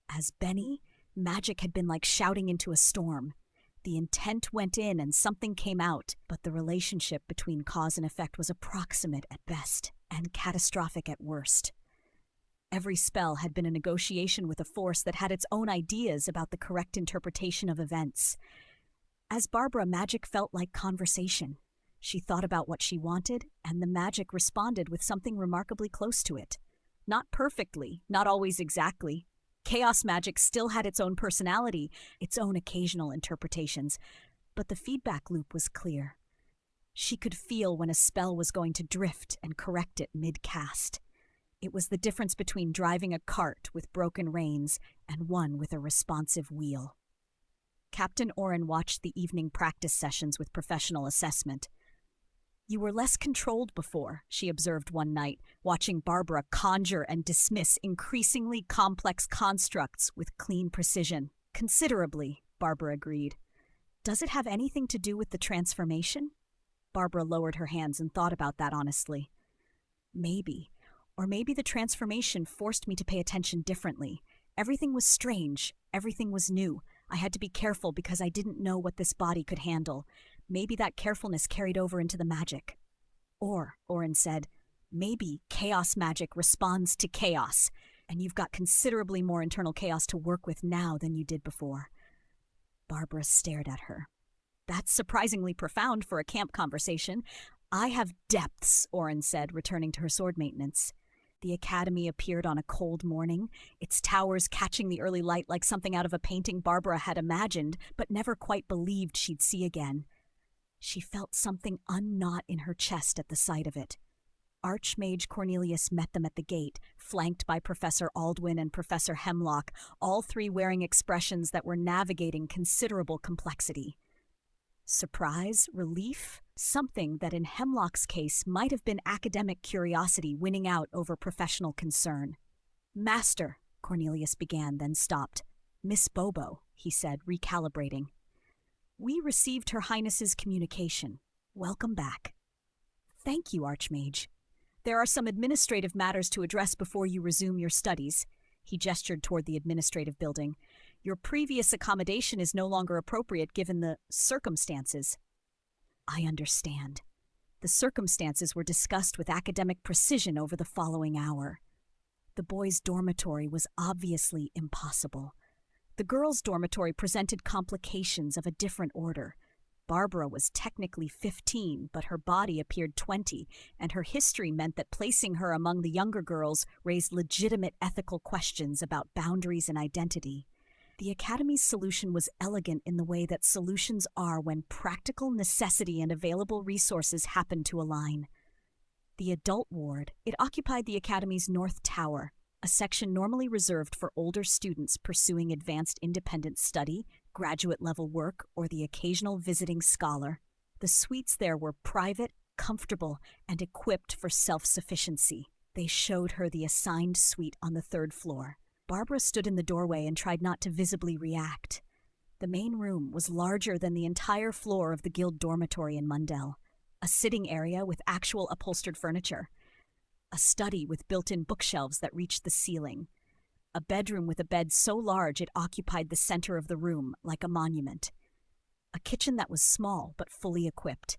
Speaker 1: As Benny, magic had been like shouting into a storm. The intent went in and something came out, but the relationship between cause and effect was approximate at best and catastrophic at worst. Every spell had been a negotiation with a force that had its own ideas about the correct interpretation of events. As Barbara, magic felt like conversation. She thought about what she wanted, and the magic responded with something remarkably close to it. Not perfectly, not always exactly. Chaos magic still had its own personality, its own occasional interpretations, but the feedback loop was clear. She could feel when a spell was going to drift and correct it mid-cast. It was the difference between driving a cart with broken reins and one with a responsive wheel. Captain Oren watched the evening practice sessions with professional assessment. You were less controlled before, she observed one night, watching Barbara conjure and dismiss increasingly complex constructs with clean precision. Considerably, Barbara agreed. Does it have anything to do with the transformation? Barbara lowered her hands and thought about that honestly. Maybe. Or maybe the transformation forced me to pay attention differently. Everything was strange. Everything was new. I had to be careful because I didn't know what this body could handle. Maybe that carefulness carried over into the magic. Or, Oren said, maybe chaos magic responds to chaos, and you've got considerably more internal chaos to work with now than you did before. Barbara stared at her. That's surprisingly profound for a camp conversation. I have depths, Oren said, returning to her sword maintenance. The academy appeared on a cold morning, its towers catching the early light like something out of a painting Barbara had imagined, but never quite believed she'd see again. She felt something unknot in her chest at the sight of it. Archmage Cornelius met them at the gate, flanked by Professor Aldwin and Professor Hemlock, all 3 wearing expressions that were navigating considerable complexity. Surprise, relief, something that in Hemlock's case might have been academic curiosity winning out over professional concern. Master, Cornelius began, then stopped. Miss Bobo, he said, recalibrating. We received Her Highness's communication. Welcome back. Thank you, Archmage. There are some administrative matters to address before you resume your studies. He gestured toward the administrative building. Your previous accommodation is no longer appropriate given the circumstances. I understand. The circumstances were discussed with academic precision over the following hour. The boys' dormitory was obviously impossible. The girls' dormitory presented complications of a different order. Barbara was technically 15, but her body appeared 20, and her history meant that placing her among the younger girls raised legitimate ethical questions about boundaries and identity. The Academy's solution was elegant in the way that solutions are when practical necessity and available resources happen to align. The adult ward, it occupied the Academy's North Tower, a section normally reserved for older students pursuing advanced independent study, graduate-level work, or the occasional visiting scholar. The suites there were private, comfortable, and equipped for self-sufficiency. They showed her the assigned suite on the 3rd floor. Barbara stood in the doorway and tried not to visibly react. The main room was larger than the entire floor of the Guild dormitory in Mundell, a sitting area with actual upholstered furniture, a study with built-in bookshelves that reached the ceiling, a bedroom with a bed so large it occupied the center of the room like a monument, a kitchen that was small but fully equipped,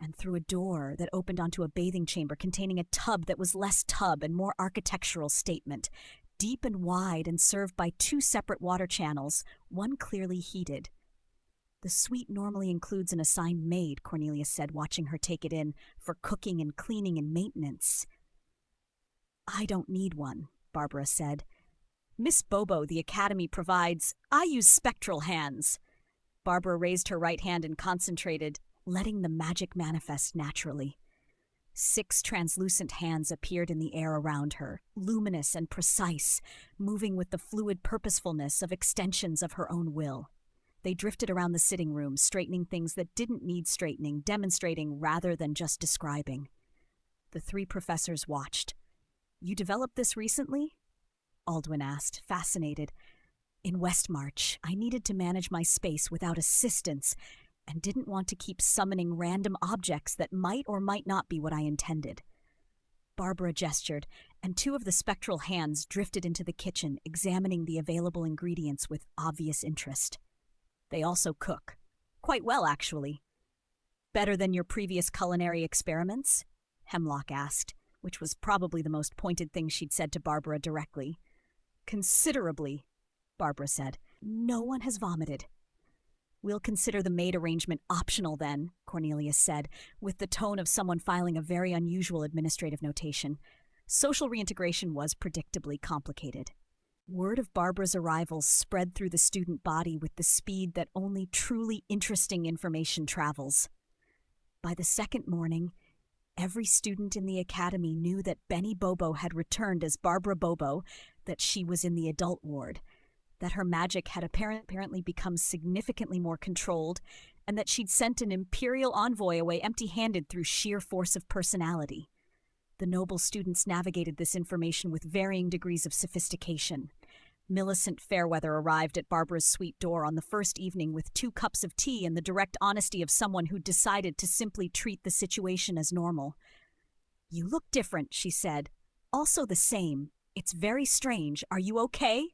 Speaker 1: and through a door that opened onto a bathing chamber containing a tub that was less tub and more architectural statement, deep and wide and served by 2 separate water channels, one clearly heated. The suite normally includes an assigned maid, Cornelia said, watching her take it in, for cooking and cleaning and maintenance. I don't need one, Barbara said. Miss Bobo, the Academy provides. I use spectral hands. Barbara raised her right hand and concentrated, letting the magic manifest naturally. 6 translucent hands appeared in the air around her, luminous and precise, moving with the fluid purposefulness of extensions of her own will. They drifted around the sitting room, straightening things that didn't need straightening, demonstrating rather than just describing. The 3 professors watched. You developed this recently? Aldwin asked, fascinated. In Westmarch, I needed to manage my space without assistance, and didn't want to keep summoning random objects that might or might not be what I intended. Barbara gestured, and 2 of the spectral hands drifted into the kitchen, examining the available ingredients with obvious interest. They also cook. Quite well, actually. Better than your previous culinary experiments? Hemlock asked, which was probably the most pointed thing she'd said to Barbara directly. Considerably, Barbara said. No one has vomited. We'll consider the maid arrangement optional then, Cornelia said, with the tone of someone filing a very unusual administrative notation. Social reintegration was predictably complicated. Word of Barbara's arrival spread through the student body with the speed that only truly interesting information travels. By the 2nd morning, every student in the Academy knew that Benny Bobo had returned as Barbara Bobo, that she was in the adult ward, that her magic had apparently become significantly more controlled, and that she'd sent an imperial envoy away empty-handed through sheer force of personality. The noble students navigated this information with varying degrees of sophistication. Millicent Fairweather arrived at Barbara's suite door on the 1st evening with 2 cups of tea and the direct honesty of someone who decided to simply treat the situation as normal. You look different, she said. Also the same. It's very strange. Are you okay?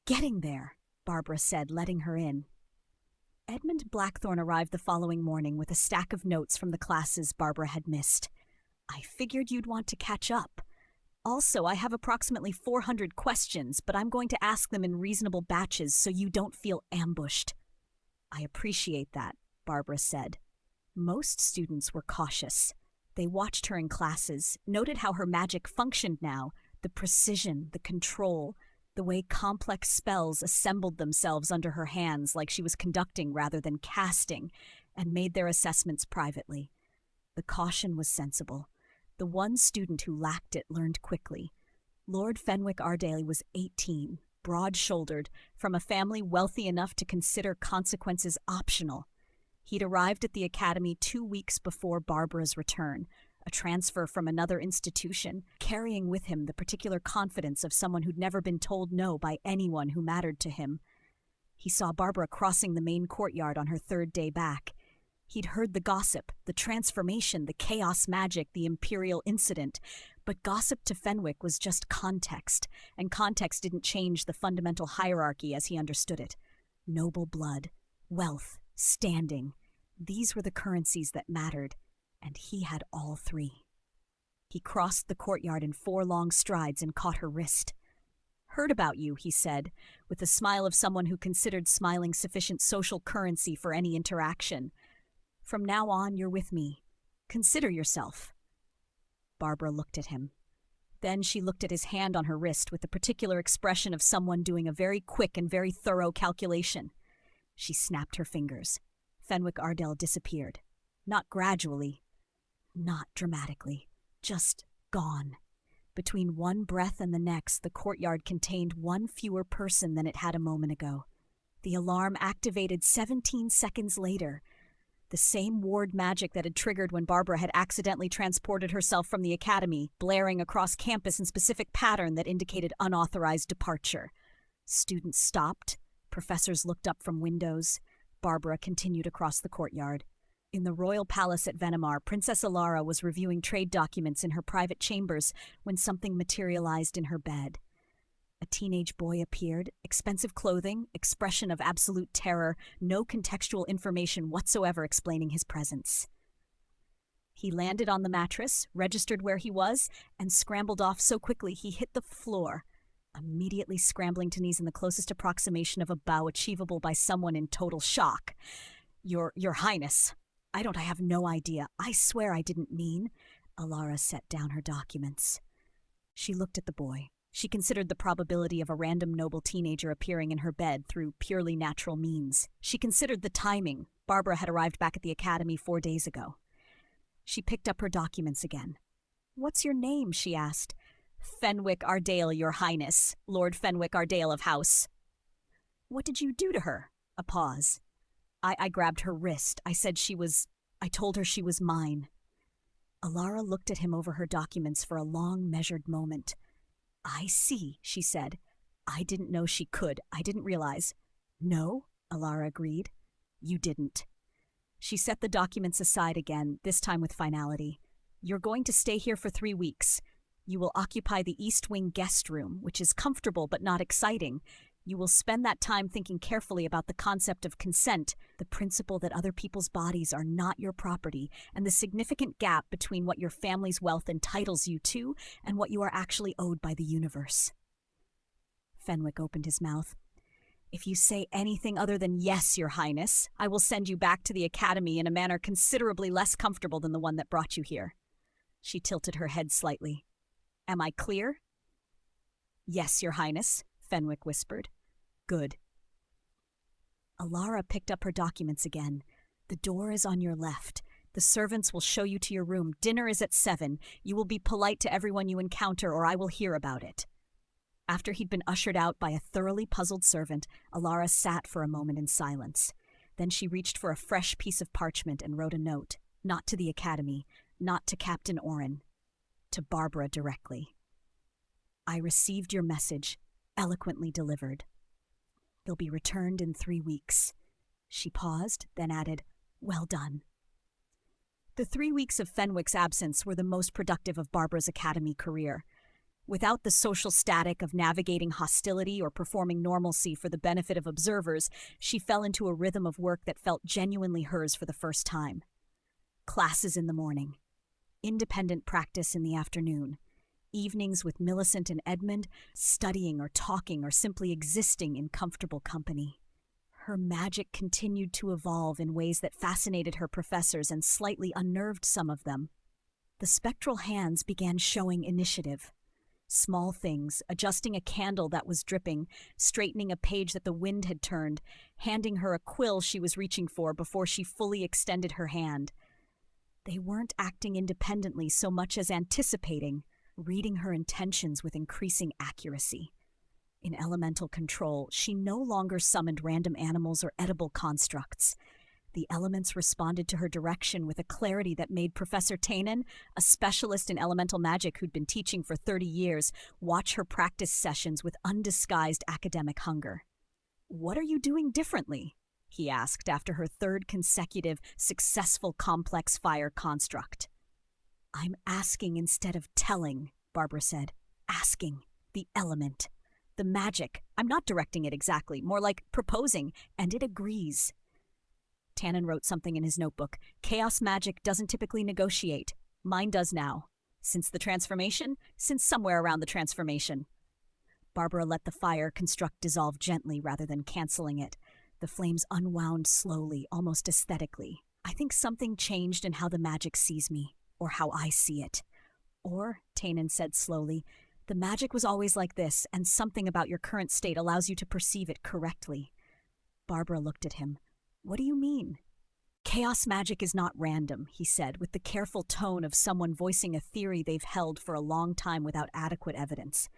Speaker 1: Getting there, Barbara said, letting her in. Edmund Blackthorne arrived the following morning with a stack of notes from the classes Barbara had missed. I figured you'd want to catch up. Also, I have approximately 400 questions, but I'm going to ask them in reasonable batches so you don't feel ambushed. I appreciate that, Barbara said. Most students were cautious. They watched her in classes, noted how her magic functioned now, the precision, the control, the way complex spells assembled themselves under her hands like she was conducting rather than casting, and made their assessments privately. The caution was sensible. The one student who lacked it learned quickly. Lord Fenwick Ardale was 18, broad-shouldered, from a family wealthy enough to consider consequences optional. He'd arrived at the Academy 2 weeks before Barbara's return, a transfer from another institution, carrying with him the particular confidence of someone who'd never been told no by anyone who mattered to him. He saw Barbara crossing the main courtyard on her 3rd day back. He'd heard the gossip, the transformation, the chaos magic, the imperial incident, but gossip to Fenwick was just context, and context didn't change the fundamental hierarchy as he understood it. Noble blood, wealth, standing, these were the currencies that mattered, and he had all 3. He crossed the courtyard in 4 long strides and caught her wrist. Heard about you, he said, with the smile of someone who considered smiling sufficient social currency for any interaction. From now on, you're with me. Consider yourself. Barbara looked at him. Then she looked at his hand on her wrist with the particular expression of someone doing a very quick and very thorough calculation. She snapped her fingers. Fenwick Ardell disappeared. Not gradually, not dramatically, just gone. Between one breath and the next, the courtyard contained one fewer person than it had a moment ago. The alarm activated 17 seconds later. The same ward magic that had triggered when Barbara had accidentally transported herself from the academy, blaring across campus in specific pattern that indicated unauthorized departure. Students stopped. Professors looked up from windows. Barbara continued across the courtyard. In the royal palace at Venimar, Princess Alara was reviewing trade documents in her private chambers when something materialized in her bed. A teenage boy appeared, expensive clothing, expression of absolute terror, no contextual information whatsoever explaining his presence. He landed on the mattress, registered where he was, and scrambled off so quickly he hit the floor, immediately scrambling to knees in the closest approximation of a bow achievable by someone in total shock. Your Highness. I have no idea. I swear I didn't mean. Alara set down her documents. She looked at the boy. She considered the probability of a random noble teenager appearing in her bed through purely natural means. She considered the timing. Barbara had arrived back at the academy 4 days ago. She picked up her documents again. "What's your name?" she asked. "Fenwick Ardell, Your Highness. Lord Fenwick Ardell of House." "What did you do to her?" A pause. I grabbed her wrist. I told her she was mine. Alara looked at him over her documents for a long, measured moment. "I see," she said. "I didn't know she could. I didn't realize." "No," Alara agreed. "You didn't." She set the documents aside again, this time with finality. "You're going to stay here for 3 weeks. You will occupy the East Wing guest room, which is comfortable but not exciting. You will spend that time thinking carefully about the concept of consent, the principle that other people's bodies are not your property, and the significant gap between what your family's wealth entitles you to and what you are actually owed by the universe." Fenwick opened his mouth. "If you say anything other than yes, Your Highness, I will send you back to the academy in a manner considerably less comfortable than the one that brought you here." She tilted her head slightly. "Am I clear?" "Yes, Your Highness," Fenwick whispered. "Good." Alara picked up her documents again. "The door is on your left. The servants will show you to your room. Dinner is at 7. You will be polite to everyone you encounter or I will hear about it." After he'd been ushered out by a thoroughly puzzled servant, Alara sat for a moment in silence. Then she reached for a fresh piece of parchment and wrote a note. Not to the academy, not to Captain Oren, to Barbara directly. "I received your message. Eloquently delivered. They'll be returned in 3 weeks. She paused, then added, "Well done." The 3 weeks of Fenwick's absence were the most productive of Barbara's academy career. Without the social static of navigating hostility or performing normalcy for the benefit of observers, she fell into a rhythm of work that felt genuinely hers for the first time. Classes in the morning. Independent practice in the afternoon. Evenings with Millicent and Edmund, studying or talking or simply existing in comfortable company. Her magic continued to evolve in ways that fascinated her professors and slightly unnerved some of them. The spectral hands began showing initiative. Small things, adjusting a candle that was dripping, straightening a page that the wind had turned, handing her a quill she was reaching for before she fully extended her hand. They weren't acting independently so much as anticipating, reading her intentions with increasing accuracy. In elemental control, she no longer summoned random animals or edible constructs. The elements responded to her direction with a clarity that made Professor Tainen, a specialist in elemental magic who'd been teaching for 30 years, watch her practice sessions with undisguised academic hunger. "What are you doing differently?" he asked after her 3rd consecutive, successful complex fire construct. "I'm asking instead of telling," Barbara said. "Asking. The element. The magic. I'm not directing it exactly, more like proposing, and it agrees." Tannen wrote something in his notebook. "Chaos magic doesn't typically negotiate. Mine does now. Since the transformation? Since somewhere around the transformation." Barbara let the fire construct dissolve gently rather than canceling it. The flames unwound slowly, almost aesthetically. I think something changed in how the magic sees me, or how I see it. Or, Tannen said slowly, the magic was always like this, and something about your current state allows you to perceive it correctly. Barbara looked at him. What do you mean? Chaos magic is not random, he said, with the careful tone of someone voicing a theory they've held for a long time without adequate evidence.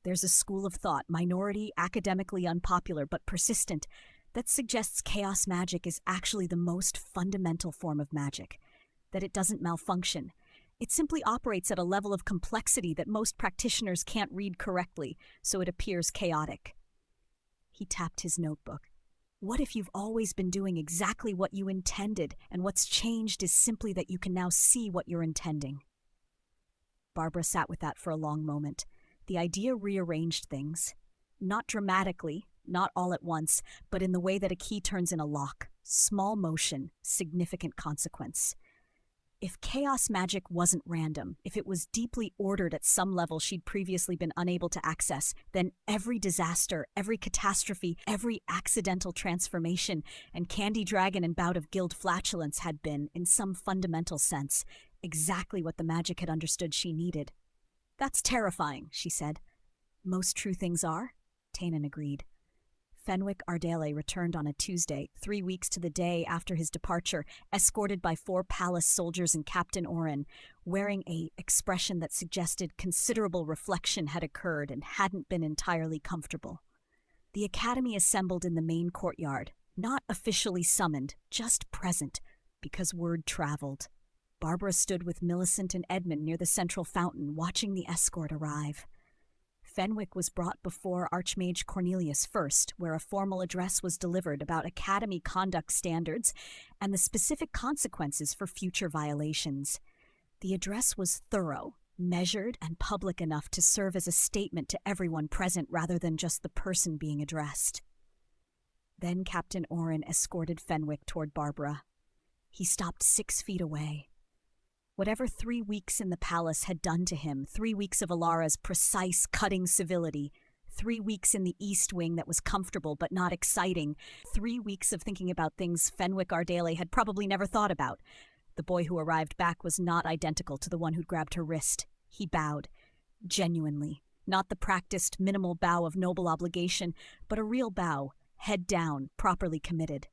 Speaker 1: There's a school of thought, minority, academically unpopular, but persistent, that suggests chaos magic is actually the most fundamental form of magic, that it doesn't malfunction. It simply operates at a level of complexity that most practitioners can't read correctly, so it appears chaotic. He tapped his notebook. What if you've always been doing exactly what you intended, and what's changed is simply that you can now see what you're intending? Barbara sat with that for a long moment. The idea rearranged things. Not dramatically, not all at once, but in the way that a key turns in a lock. Small motion, significant consequence. If chaos magic wasn't random, if it was deeply ordered at some level she'd previously been unable to access, then every disaster, every catastrophe, every accidental transformation, and Candy Dragon and bout of guild flatulence had been, in some fundamental sense, exactly what the magic had understood she needed. That's terrifying, she said. Most true things are, Tannen agreed. Fenwick Ardele returned on a Tuesday, 3 weeks to the day after his departure, escorted by 4 palace soldiers and Captain Oren, wearing an expression that suggested considerable reflection had occurred and hadn't been entirely comfortable. The academy assembled in the main courtyard, not officially summoned, just present, because word traveled. Barbara stood with Millicent and Edmund near the central fountain, watching the escort arrive. Fenwick was brought before Archmage Cornelius first, where a formal address was delivered about academy conduct standards and the specific consequences for future violations. The address was thorough, measured, and public enough to serve as a statement to everyone present rather than just the person being addressed. Then Captain Oren escorted Fenwick toward Barbara. He stopped 6 feet away. Whatever 3 weeks in the palace had done to him, 3 weeks of Alara's precise, cutting civility, 3 weeks in the East Wing that was comfortable but not exciting, 3 weeks of thinking about things Fenwick Ardele had probably never thought about. The boy who arrived back was not identical to the one who'd grabbed her wrist. He bowed, genuinely, not the practiced, minimal bow of noble obligation, but a real bow, head down, properly committed.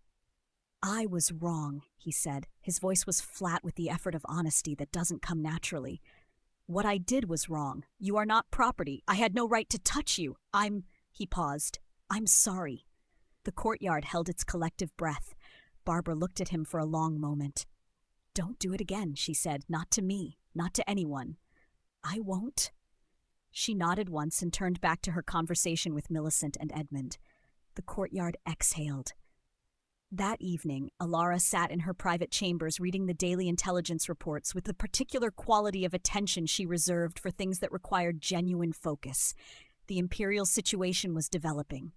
Speaker 1: I was wrong, he said. His voice was flat with the effort of honesty that doesn't come naturally. What I did was wrong. You are not property. I had no right to touch you. He paused. I'm sorry. The courtyard held its collective breath. Barbara looked at him for a long moment. Don't do it again, she said. Not to me. Not to anyone. I won't. She nodded once and turned back to her conversation with Millicent and Edmund. The courtyard exhaled. That evening, Alara sat in her private chambers reading the daily intelligence reports with the particular quality of attention she reserved for things that required genuine focus. The imperial situation was developing.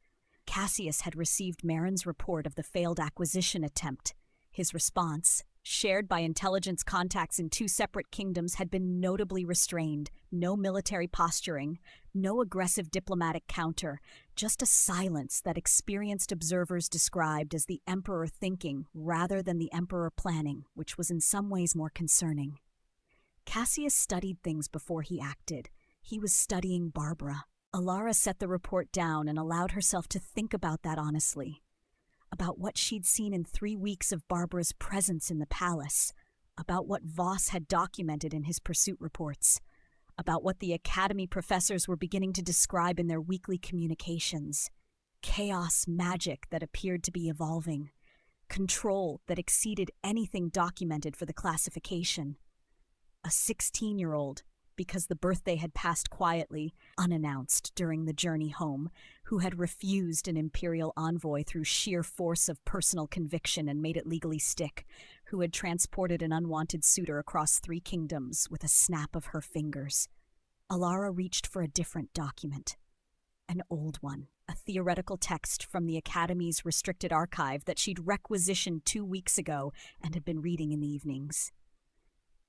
Speaker 1: Cassius had received Marin's report of the failed acquisition attempt. His response, shared by intelligence contacts in 2 separate kingdoms, had been notably restrained. No military posturing, no aggressive diplomatic counter, just a silence that experienced observers described as the Emperor thinking rather than the Emperor planning, which was in some ways more concerning. Cassius studied things before he acted. He was studying Barbara. Alara set the report down and allowed herself to think about that honestly. About what she'd seen in 3 weeks of Barbara's presence in the palace, about what Voss had documented in his pursuit reports, about what the academy professors were beginning to describe in their weekly communications. Chaos magic that appeared to be evolving. Control that exceeded anything documented for the classification. A 16-year-old, because the birthday had passed quietly, unannounced during the journey home, who had refused an imperial envoy through sheer force of personal conviction and made it legally stick, who had transported an unwanted suitor across 3 kingdoms with a snap of her fingers. Alara reached for a different document. An old one, a theoretical text from the Academy's restricted archive that she'd requisitioned 2 weeks ago and had been reading in the evenings.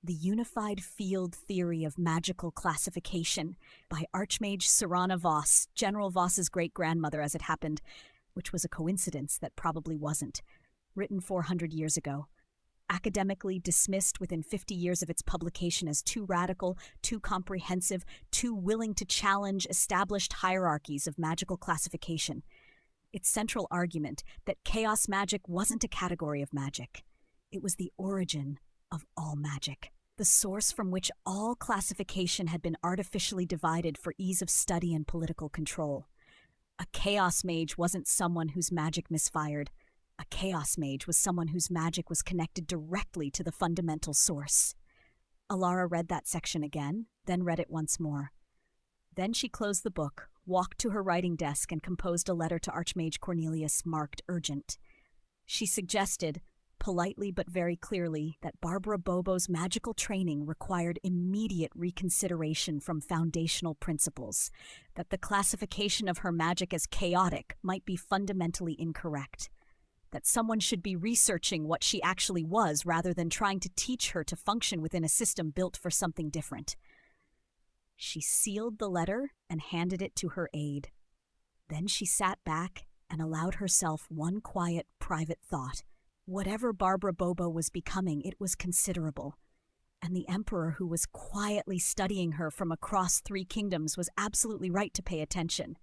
Speaker 1: The Unified Field Theory of Magical Classification by Archmage Serana Voss, General Voss's great-grandmother as it happened, which was a coincidence that probably wasn't. Written 400 years ago. Academically dismissed within 50 years of its publication as too radical, too comprehensive, too willing to challenge established hierarchies of magical classification. Its central argument that chaos magic wasn't a category of magic. It was the origin of all magic, the source from which all classification had been artificially divided for ease of study and political control. A chaos mage wasn't someone whose magic misfired. A chaos mage was someone whose magic was connected directly to the fundamental source. Alara read that section again, then read it once more. Then she closed the book, walked to her writing desk, and composed a letter to Archmage Cornelius marked urgent. She suggested, politely but very clearly, that Barbara Bobo's magical training required immediate reconsideration from foundational principles, that the classification of her magic as chaotic might be fundamentally incorrect, that someone should be researching what she actually was rather than trying to teach her to function within a system built for something different. She sealed the letter and handed it to her aide. Then she sat back and allowed herself one quiet, private thought. Whatever Barbara Bobo was becoming, it was considerable, and the Emperor who was quietly studying her from across 3 kingdoms was absolutely right to pay attention.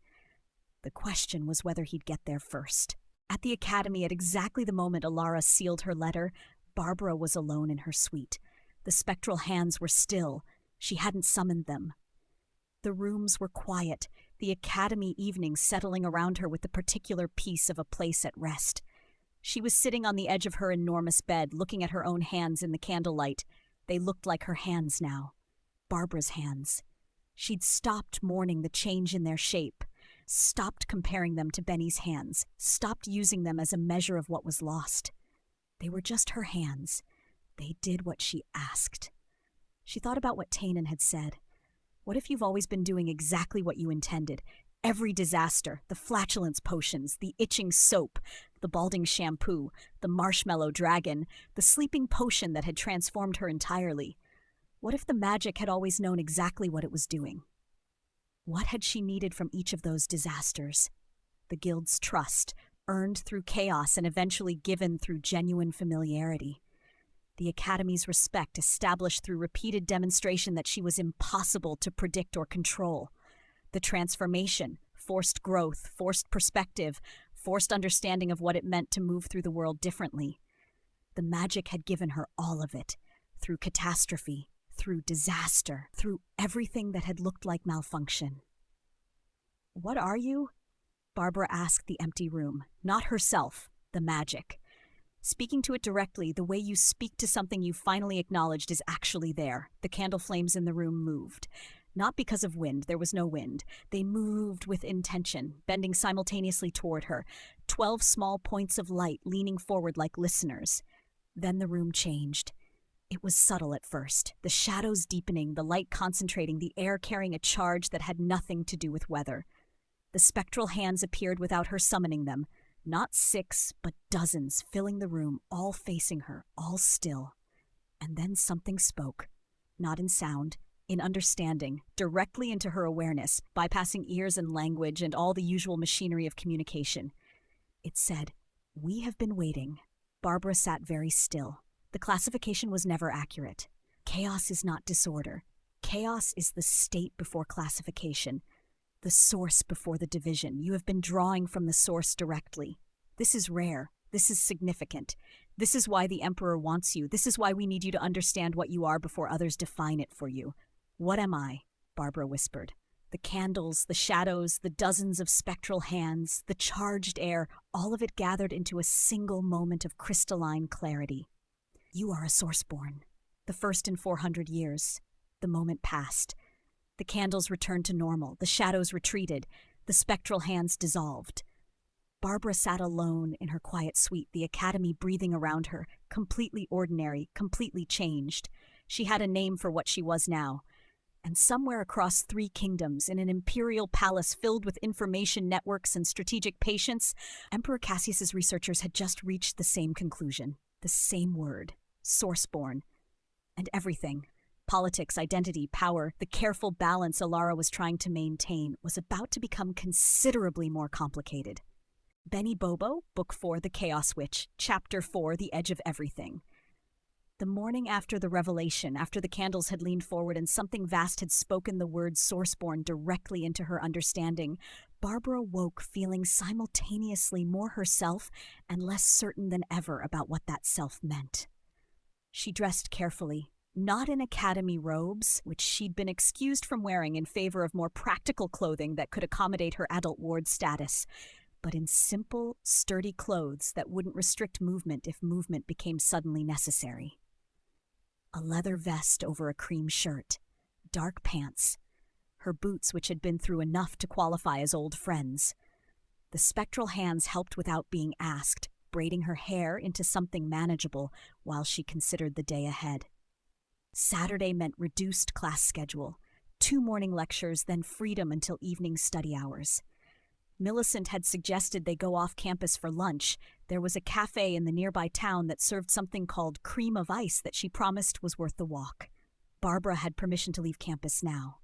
Speaker 1: The question was whether he'd get there first. At the academy, at exactly the moment Alara sealed her letter, Barbara was alone in her suite. The spectral hands were still. She hadn't summoned them. The rooms were quiet, the academy evening settling around her with the particular peace of a place at rest. She was sitting on the edge of her enormous bed, looking at her own hands in the candlelight. They looked like her hands now. Barbara's hands. She'd stopped mourning the change in their shape, stopped comparing them to Benny's hands, stopped using them as a measure of what was lost. They were just her hands. They did what she asked. She thought about what Tainen had said. What if you've always been doing exactly what you intended? Every disaster, the flatulence potions, the itching soap, the balding shampoo, the marshmallow dragon, the sleeping potion that had transformed her entirely. What if the magic had always known exactly what it was doing? What had she needed from each of those disasters? The guild's trust, earned through chaos and eventually given through genuine familiarity. The Academy's respect, established through repeated demonstration that she was impossible to predict or control. The transformation, forced growth, forced perspective, forced understanding of what it meant to move through the world differently. The magic had given her all of it, through catastrophe, through disaster, through everything that had looked like malfunction. "What are you?" Barbara asked the empty room, not herself, the magic. Speaking to it directly, the way you speak to something you finally acknowledged is actually there. The candle flames in the room moved. Not because of wind, there was no wind. They moved with intention, bending simultaneously toward her, 12 small points of light leaning forward like listeners. Then the room changed. It was subtle at first, the shadows deepening, the light concentrating, the air carrying a charge that had nothing to do with weather. The spectral hands appeared without her summoning them. Not 6, but dozens, filling the room, all facing her, all still. And then something spoke, not in sound, in understanding, directly into her awareness, bypassing ears and language and all the usual machinery of communication. It said, "We have been waiting." Barbara sat very still. The classification was never accurate. Chaos is not disorder. Chaos is the state before classification, the source before the division. You have been drawing from the source directly. This is rare. This is significant. This is why the Emperor wants you. This is why we need you to understand what you are before others define it for you. "What am I?" Barbara whispered. The candles, the shadows, the dozens of spectral hands, the charged air, all of it gathered into a single moment of crystalline clarity. "You are a Sourceborn. The first in 400 years. The moment passed. The candles returned to normal. The shadows retreated. The spectral hands dissolved. Barbara sat alone in her quiet suite, the Academy breathing around her, completely ordinary, completely changed. She had a name for what she was now. And somewhere across 3 kingdoms, in an imperial palace filled with information networks and strategic patience, Emperor Cassius's researchers had just reached the same conclusion, the same word, Sourceborn. and everything. Politics, identity, power, the careful balance Alara was trying to maintain was about to become considerably more complicated. Benny Bobo, Book 4, The Chaos Witch, Chapter 4, The Edge of Everything. The morning after the revelation, after the candles had leaned forward and something vast had spoken the word Sourceborn directly into her understanding, Barbara woke feeling simultaneously more herself and less certain than ever about what that self meant. She dressed carefully, not in academy robes, which she'd been excused from wearing in favor of more practical clothing that could accommodate her adult ward status, but in simple, sturdy clothes that wouldn't restrict movement if movement became suddenly necessary. A leather vest over a cream shirt, dark pants, her boots which had been through enough to qualify as old friends. The spectral hands helped without being asked, braiding her hair into something manageable while she considered the day ahead. Saturday meant reduced class schedule, 2 morning lectures, then freedom until evening study hours. Millicent had suggested they go off campus for lunch. There was a cafe in the nearby town that served something called cream of ice that she promised was worth the walk. Barbara had permission to leave campus now.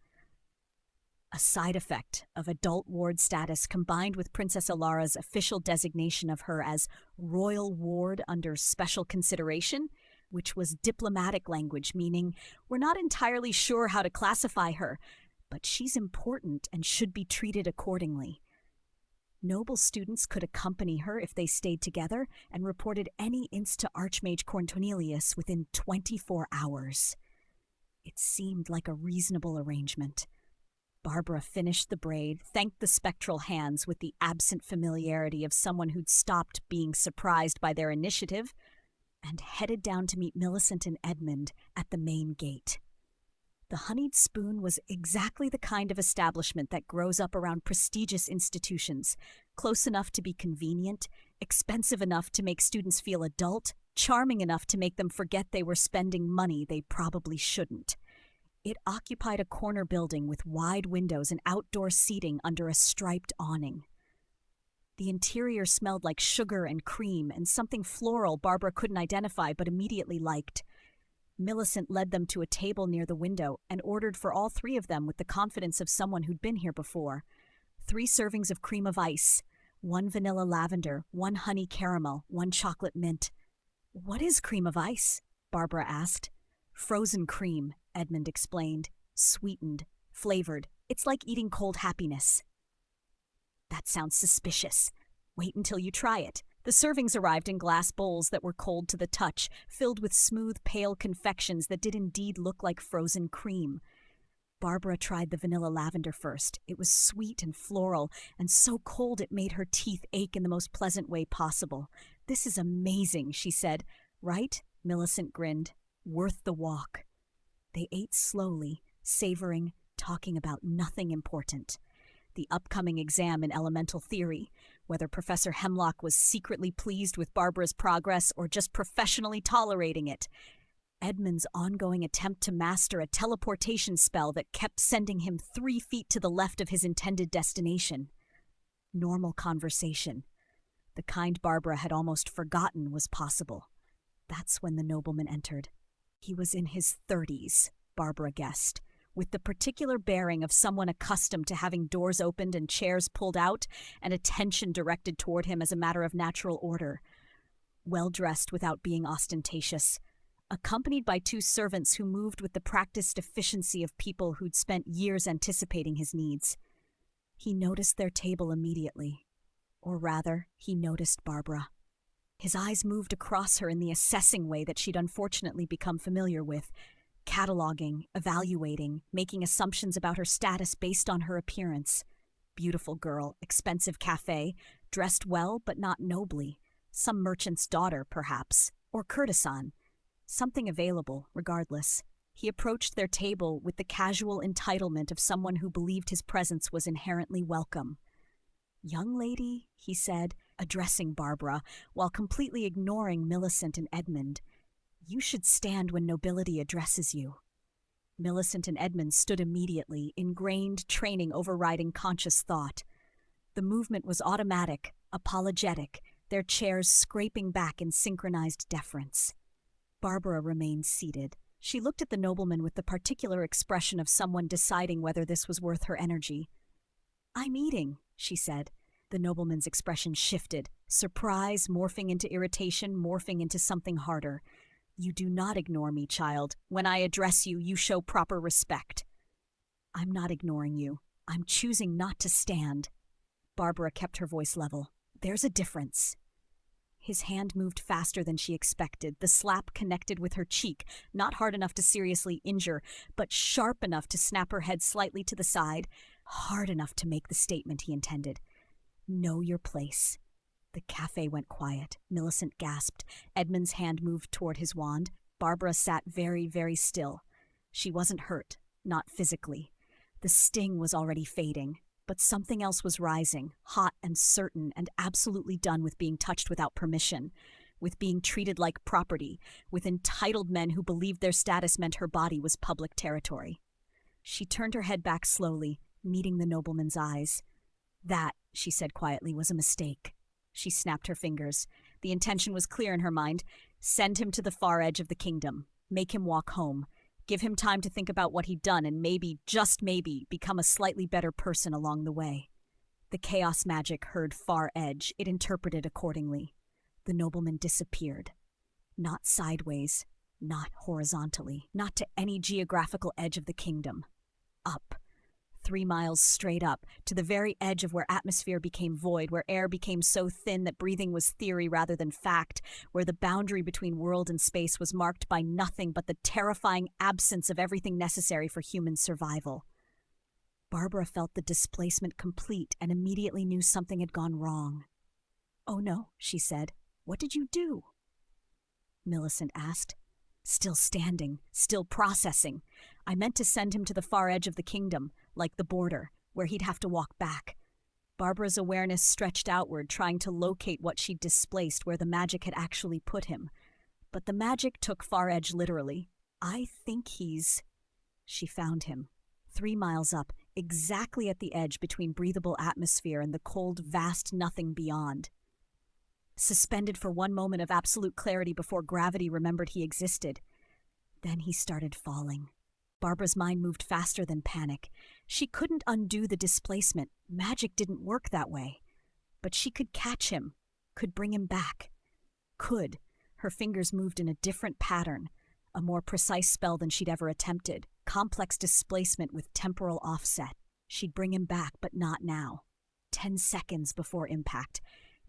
Speaker 1: A side effect of adult ward status combined with Princess Alara's official designation of her as royal ward under special consideration, which was diplomatic language meaning we're not entirely sure how to classify her, but she's important and should be treated accordingly. Noble students could accompany her if they stayed together and reported any inst to Archmage Cornelius within 24 hours. It seemed like a reasonable arrangement. Barbara finished the braid, thanked the spectral hands with the absent familiarity of someone who'd stopped being surprised by their initiative, and headed down to meet Millicent and Edmund at the main gate. The Honeyed Spoon was exactly the kind of establishment that grows up around prestigious institutions, close enough to be convenient, expensive enough to make students feel adult, charming enough to make them forget they were spending money they probably shouldn't. It occupied a corner building with wide windows and outdoor seating under a striped awning. The interior smelled like sugar and cream and something floral Barbara couldn't identify but immediately liked. Millicent led them to a table near the window and ordered for all 3 of them with the confidence of someone who'd been here before. 3 servings of cream of ice, 1 vanilla lavender, 1 honey caramel, 1 chocolate mint. "What is cream of ice?" Barbara asked. "Frozen cream," Edmund explained. "Sweetened, flavored. It's like eating cold happiness." "That sounds suspicious. Wait until you try it." The servings arrived in glass bowls that were cold to the touch, filled with smooth, pale confections that did indeed look like frozen cream. Barbara tried the vanilla lavender first. It was sweet and floral, and so cold it made her teeth ache in the most pleasant way possible. "This is amazing," she said. "Right?" Millicent grinned. "Worth the walk." They ate slowly, savoring, talking about nothing important. The upcoming exam in elemental theory, whether Professor Hemlock was secretly pleased with Barbara's progress or just professionally tolerating it. Edmund's ongoing attempt to master a teleportation spell that kept sending him 3 feet to the left of his intended destination. Normal conversation, the kind Barbara had almost forgotten was possible. That's when the nobleman entered. He was in his 30s, Barbara guessed, with the particular bearing of someone accustomed to having doors opened and chairs pulled out and attention directed toward him as a matter of natural order. Well-dressed without being ostentatious, accompanied by 2 servants who moved with the practiced efficiency of people who'd spent years anticipating his needs. He noticed their table immediately. Or rather, he noticed Barbara. His eyes moved across her in the assessing way that she'd unfortunately become familiar with, cataloging, evaluating, making assumptions about her status based on her appearance. Beautiful girl, expensive cafe, dressed well but not nobly. Some merchant's daughter, perhaps, or courtesan. Something available, regardless. He approached their table with the casual entitlement of someone who believed his presence was inherently welcome. "Young lady," he said, addressing Barbara, while completely ignoring Millicent and Edmund, "you should stand when nobility addresses you." Millicent and Edmund stood immediately, ingrained training overriding conscious thought. The movement was automatic, apologetic, their chairs scraping back in synchronized deference. Barbara remained seated, She looked at the nobleman with the particular expression of someone deciding whether this was worth her energy. "I'm eating," she said. The nobleman's expression shifted, surprise morphing into irritation, morphing into something harder. "You do not ignore me, child. When I address you, you show proper respect." "I'm not ignoring you. I'm choosing not to stand." Barbara kept her voice level. "There's a difference." His hand moved faster than she expected. The slap connected with her cheek, not hard enough to seriously injure, but sharp enough to snap her head slightly to the side, hard enough to make the statement he intended. "Know your place." The cafe went quiet. Millicent gasped. Edmund's hand moved toward his wand. Barbara sat very, very still. She wasn't hurt, not physically. The sting was already fading. But something else was rising, hot and certain and absolutely done with being touched without permission, with being treated like property, with entitled men who believed their status meant her body was public territory. She turned her head back slowly, meeting the nobleman's eyes. "That," she said quietly, "was a mistake." She snapped her fingers. The intention was clear in her mind. Send him to the far edge of the kingdom. Make him walk home. Give him time to think about what he'd done and maybe, just maybe, become a slightly better person along the way. The chaos magic heard far edge. It interpreted accordingly. The nobleman disappeared. Not sideways, not horizontally, not to any geographical edge of the kingdom. Up. 3 miles straight up, to the very edge of where atmosphere became void, where air became so thin that breathing was theory rather than fact, where the boundary between world and space was marked by nothing but the terrifying absence of everything necessary for human survival. Barbara felt the displacement complete and immediately knew something had gone wrong. "Oh no," she said. "What did you do?" Millicent asked. "Still standing, still processing. I meant to send him to the far edge of the kingdom, like the border, where he'd have to walk back." Barbara's awareness stretched outward, trying to locate what she'd displaced where the magic had actually put him. But the magic took far edge literally. "I think he's—" She found him. 3 miles up, exactly at the edge between breathable atmosphere and the cold, vast nothing beyond. Suspended for one moment of absolute clarity before gravity remembered he existed. Then he started falling. Barbara's mind moved faster than panic. She couldn't undo the displacement. Magic didn't work that way. But she could catch him, could bring him back. Could. Her fingers moved in a different pattern, a more precise spell than she'd ever attempted. Complex displacement with temporal offset. She'd bring him back, but not now. 10 seconds before impact.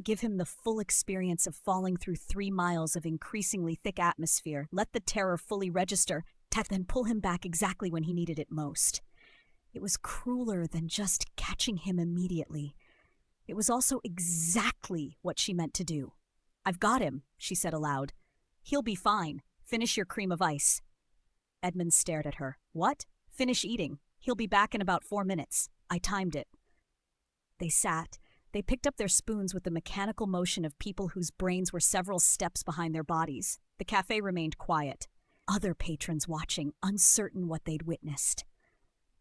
Speaker 1: Give him the full experience of falling through 3 miles of increasingly thick atmosphere. Let the terror fully register, then pull him back exactly when he needed it most. It was crueler than just catching him immediately. It was also exactly what she meant to do. "I've got him," she said aloud. "He'll be fine. Finish your cream of ice." Edmund stared at her. "What?" "Finish eating. He'll be back in about 4 minutes. I timed it." They sat. They picked up their spoons with the mechanical motion of people whose brains were several steps behind their bodies. The cafe remained quiet. Other patrons watching, uncertain what they'd witnessed.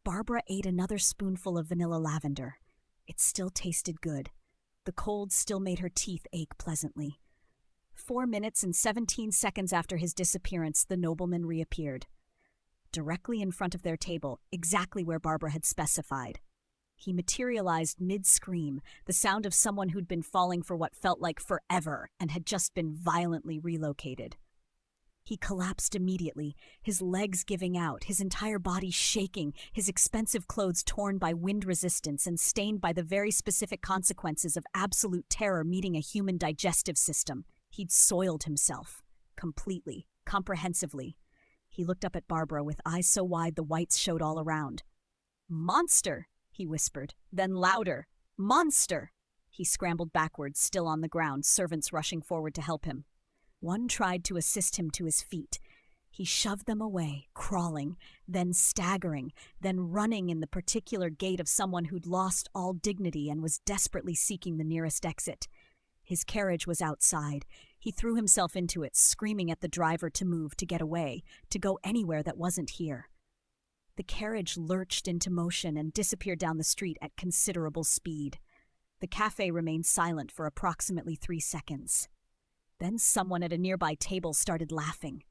Speaker 1: Barbara ate another spoonful of vanilla lavender. It still tasted good. The cold still made her teeth ache pleasantly. 4 minutes and 17 seconds after his disappearance, the nobleman reappeared. Directly in front of their table, exactly where Barbara had specified. He materialized mid-scream, the sound of someone who'd been falling for what felt like forever and had just been violently relocated. He collapsed immediately, his legs giving out, his entire body shaking, his expensive clothes torn by wind resistance and stained by the very specific consequences of absolute terror meeting a human digestive system. He'd soiled himself. Completely. Comprehensively. He looked up at Barbara with eyes so wide the whites showed all around. "Monster!" he whispered. Then louder. "Monster!" He scrambled backwards, still on the ground, servants rushing forward to help him. One tried to assist him to his feet. He shoved them away, crawling, then staggering, then running in the particular gait of someone who'd lost all dignity and was desperately seeking the nearest exit. His carriage was outside. He threw himself into it, screaming at the driver to move, to get away, to go anywhere that wasn't here. The carriage lurched into motion and disappeared down the street at considerable speed. The cafe remained silent for approximately 3 seconds. Then someone at a nearby table started laughing.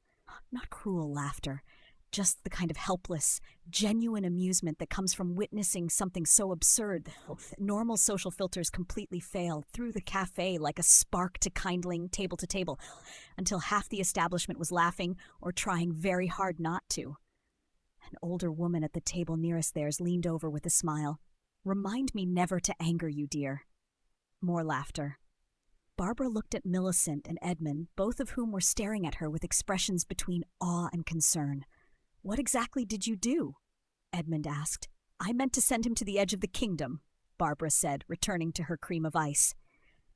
Speaker 1: Not cruel laughter, just the kind of helpless, genuine amusement that comes from witnessing something so absurd that normal social filters completely fail through the cafe like a spark to kindling table to table, until half the establishment was laughing or trying very hard not to. An older woman at the table nearest theirs leaned over with a smile. "Remind me never to anger you, dear." More laughter. Barbara looked at Millicent and Edmund, both of whom were staring at her with expressions between awe and concern. "What exactly did you do?" Edmund asked. "I meant to send him to the edge of the kingdom," Barbara said, returning to her cream of ice.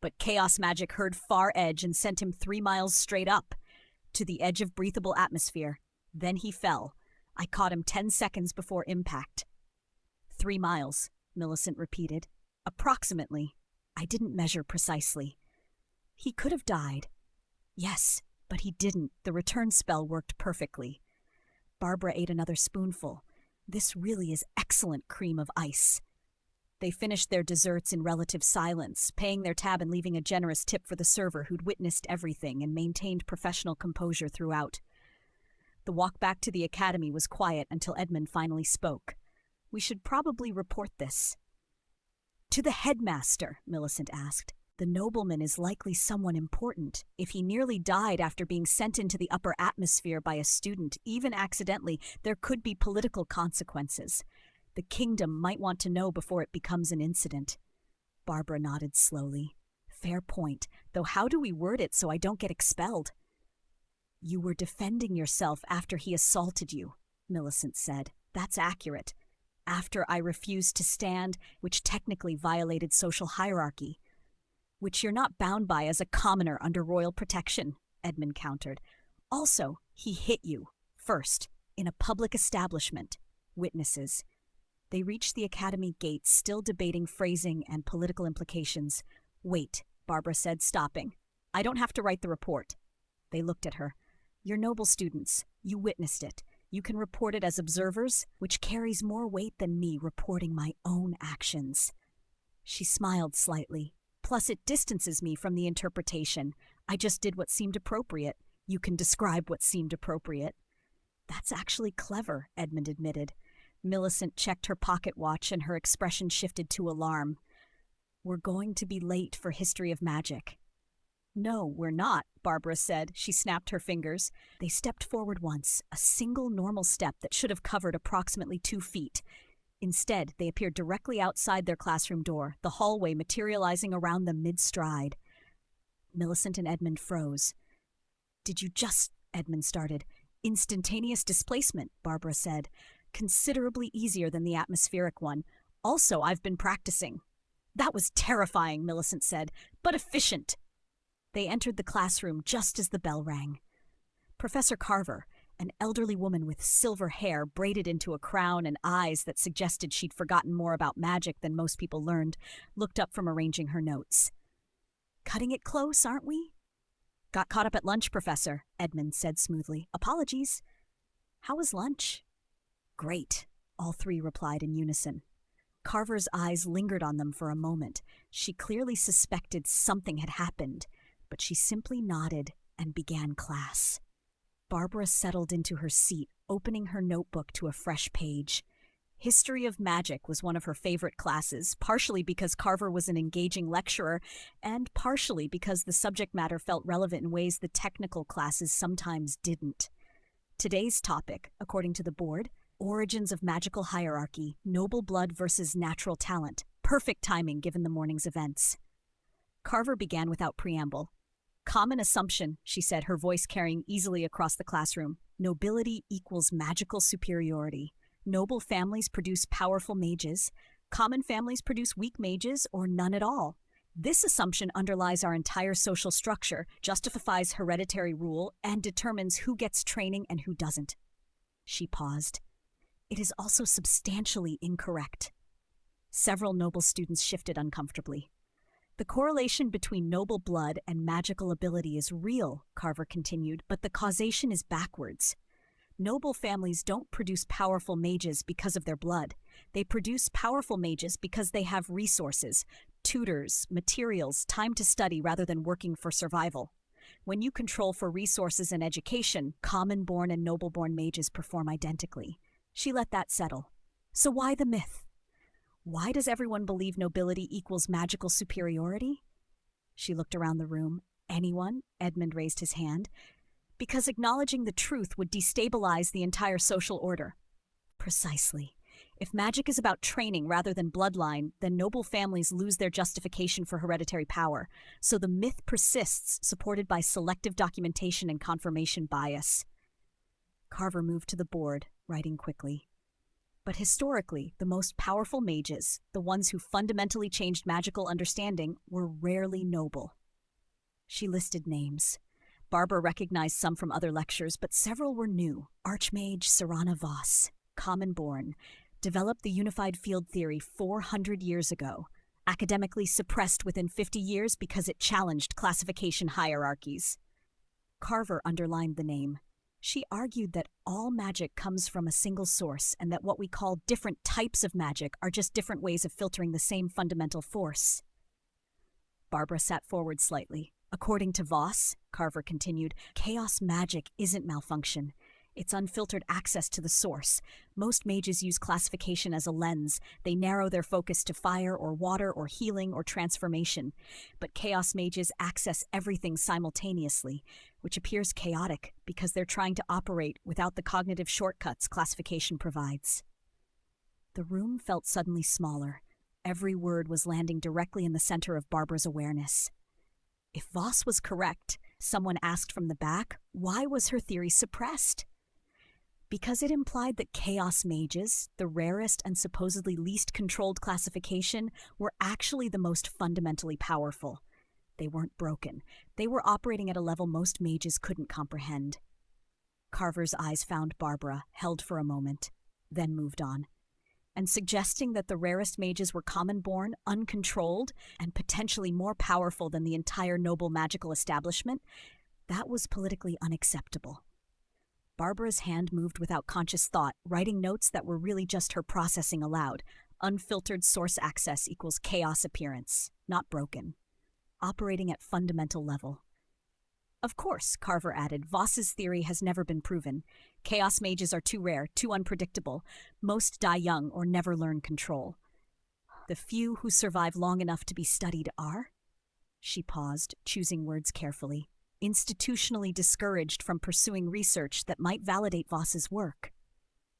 Speaker 1: "But chaos magic heard far edge and sent him 3 miles straight up, to the edge of breathable atmosphere. Then he fell. I caught him 10 seconds before impact." 3 miles, Millicent repeated. "Approximately. I didn't measure precisely." "He could have died." "Yes, but he didn't. The return spell worked perfectly." Barbara ate another spoonful. "This really is excellent cream of ice." They finished their desserts in relative silence, paying their tab and leaving a generous tip for the server who'd witnessed everything and maintained professional composure throughout. The walk back to the academy was quiet until Edmund finally spoke. "We should probably report this." "To the headmaster?" Millicent asked. "The nobleman is likely someone important. If he nearly died after being sent into the upper atmosphere by a student, even accidentally, there could be political consequences. The kingdom might want to know before it becomes an incident." Barbara nodded slowly. "Fair point, though how do we word it so I don't get expelled?" "You were defending yourself after he assaulted you," Millicent said. "That's accurate. After I refused to stand, which technically violated social hierarchy." "Which you're not bound by as a commoner under royal protection," Edmund countered. "Also, he hit you, first, in a public establishment. Witnesses." They reached the academy gates, still debating phrasing and political implications. "Wait," Barbara said, stopping. "I don't have to write the report." They looked at her. "You're noble students. You witnessed it. You can report it as observers, which carries more weight than me reporting my own actions." She smiled slightly. "Plus, it distances me from the interpretation. I just did what seemed appropriate. You can describe what seemed appropriate." "That's actually clever," Edmund admitted. Millicent checked her pocket watch and her expression shifted to alarm. "We're going to be late for History of Magic." "No, we're not," Barbara said. She snapped her fingers. They stepped forward once, a single normal step that should have covered approximately 2 feet. Instead, they appeared directly outside their classroom door, the hallway materializing around them mid-stride. Millicent and Edmund froze. "Did you just—" Edmund started. "Instantaneous displacement," Barbara said. "Considerably easier than the atmospheric one. Also, I've been practicing." "That was terrifying," Millicent said, "but efficient." They entered the classroom just as the bell rang. Professor Carver, an elderly woman with silver hair braided into a crown and eyes that suggested she'd forgotten more about magic than most people learned, looked up from arranging her notes. "Cutting it close, aren't we?" "Got caught up at lunch, Professor," Edmund said smoothly. "Apologies." "How was lunch?" "Great," all three replied in unison. Carver's eyes lingered on them for a moment. She clearly suspected something had happened, but she simply nodded and began class. Barbara settled into her seat, opening her notebook to a fresh page. History of Magic was one of her favorite classes, partially because Carver was an engaging lecturer, and partially because the subject matter felt relevant in ways the technical classes sometimes didn't. Today's topic, according to the board, Origins of Magical Hierarchy, Noble Blood versus Natural Talent. Perfect timing given the morning's events. Carver began without preamble. "Common assumption," she said, her voice carrying easily across the classroom. "Nobility equals magical superiority. Noble families produce powerful mages. Common families produce weak mages or none at all. This assumption underlies our entire social structure, justifies hereditary rule, and determines who gets training and who doesn't." She paused. "It is also substantially incorrect." Several noble students shifted uncomfortably. "The correlation between noble blood and magical ability is real," Carver continued, "but the causation is backwards. Noble families don't produce powerful mages because of their blood. They produce powerful mages because they have resources, tutors, materials, time to study rather than working for survival. When you control for resources and education, common-born and noble-born mages perform identically. She let that settle. So why the myth? Why does everyone believe nobility equals magical superiority? She looked around the room. Anyone? Edmund raised his hand. Because acknowledging the truth would destabilize the entire social order. Precisely. If magic is about training rather than bloodline, then noble families lose their justification for hereditary power, so the myth persists, supported by selective documentation and confirmation bias. Carver moved to the board, writing quickly. But historically, the most powerful mages, the ones who fundamentally changed magical understanding, were rarely noble. She listed names. Barbara recognized some from other lectures, but several were new. Archmage Serana Voss, common-born, developed the unified field theory 400 years ago, academically suppressed within 50 years because it challenged classification hierarchies. Carver underlined the name. She argued that all magic comes from a single source and that what we call different types of magic are just different ways of filtering the same fundamental force. Barbara sat forward slightly. According to Voss, Carver continued, chaos magic isn't malfunction. It's unfiltered access to the source. Most mages use classification as a lens. They narrow their focus to fire or water or healing or transformation. But chaos mages access everything simultaneously, which appears chaotic because they're trying to operate without the cognitive shortcuts classification provides. The room felt suddenly smaller. Every word was landing directly in the center of Barbara's awareness. If Voss was correct, someone asked from the back, why was her theory suppressed? Because it implied that chaos mages, the rarest and supposedly least controlled classification, were actually the most fundamentally powerful. They weren't broken. They were operating at a level most mages couldn't comprehend. Carver's eyes found Barbara, held for a moment, then moved on. And suggesting that the rarest mages were common-born, uncontrolled, and potentially more powerful than the entire noble magical establishment, that was politically unacceptable. Barbara's hand moved without conscious thought, writing notes that were really just her processing aloud. Unfiltered source access equals chaos appearance, not broken. Operating at fundamental level. Of course, Carver added, Voss's theory has never been proven. Chaos mages are too rare, too unpredictable. Most die young or never learn control. The few who survive long enough to be studied are? She paused, choosing words carefully. Institutionally discouraged from pursuing research that might validate Voss's work.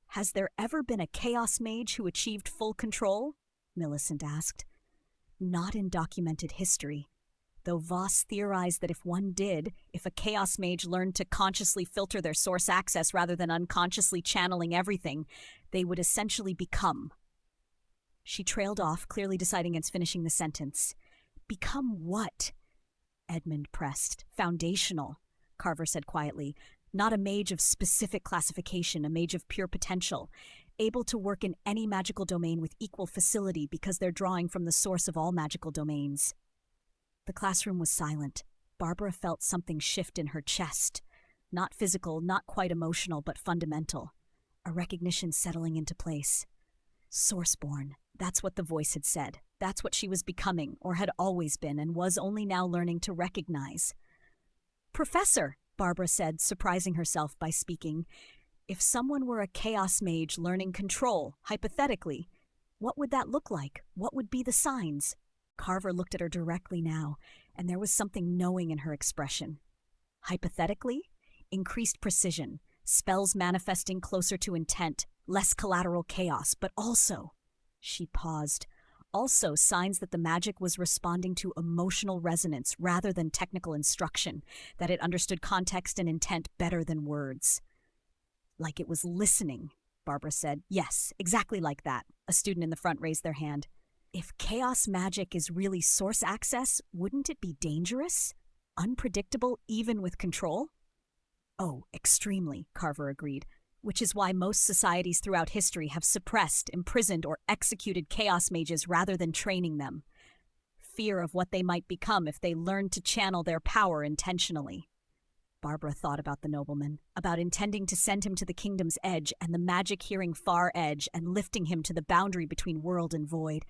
Speaker 1: Has there ever been a chaos mage who achieved full control? Millicent asked. Not in documented history. Though Voss theorized that if one did, if a chaos mage learned to consciously filter their source access rather than unconsciously channeling everything, they would essentially become. She trailed off, clearly deciding against finishing the sentence. Become what? Edmund pressed. Foundational, Carver said quietly. Not a mage of specific classification, a mage of pure potential. Able to work in any magical domain with equal facility because they're drawing from the source of all magical domains. The classroom was silent. Barbara felt something shift in her chest. Not physical, not quite emotional, but fundamental. A recognition settling into place. Sourceborn. That's what the voice had said. That's what she was becoming, or had always been, and was only now learning to recognize. Professor, Barbara said, surprising herself by speaking, if someone were a chaos mage learning control, hypothetically, what would that look like? What would be the signs? Carver looked at her directly now, and there was something knowing in her expression. Hypothetically, increased precision, spells manifesting closer to intent, less collateral chaos, but also, she paused, also signs that the magic was responding to emotional resonance rather than technical instruction, that it understood context and intent better than words. Like it was listening, Barbara said. Yes, exactly like that. A student in the front raised their hand. If chaos magic is really source access, wouldn't it be dangerous? Unpredictable even with control? Oh, extremely, Carver agreed, which is why most societies throughout history have suppressed, imprisoned, or executed chaos mages rather than training them. Fear of what they might become if they learned to channel their power intentionally. Barbara thought about the nobleman, about intending to send him to the kingdom's edge and the magic-hearing far edge and lifting him to the boundary between world and void,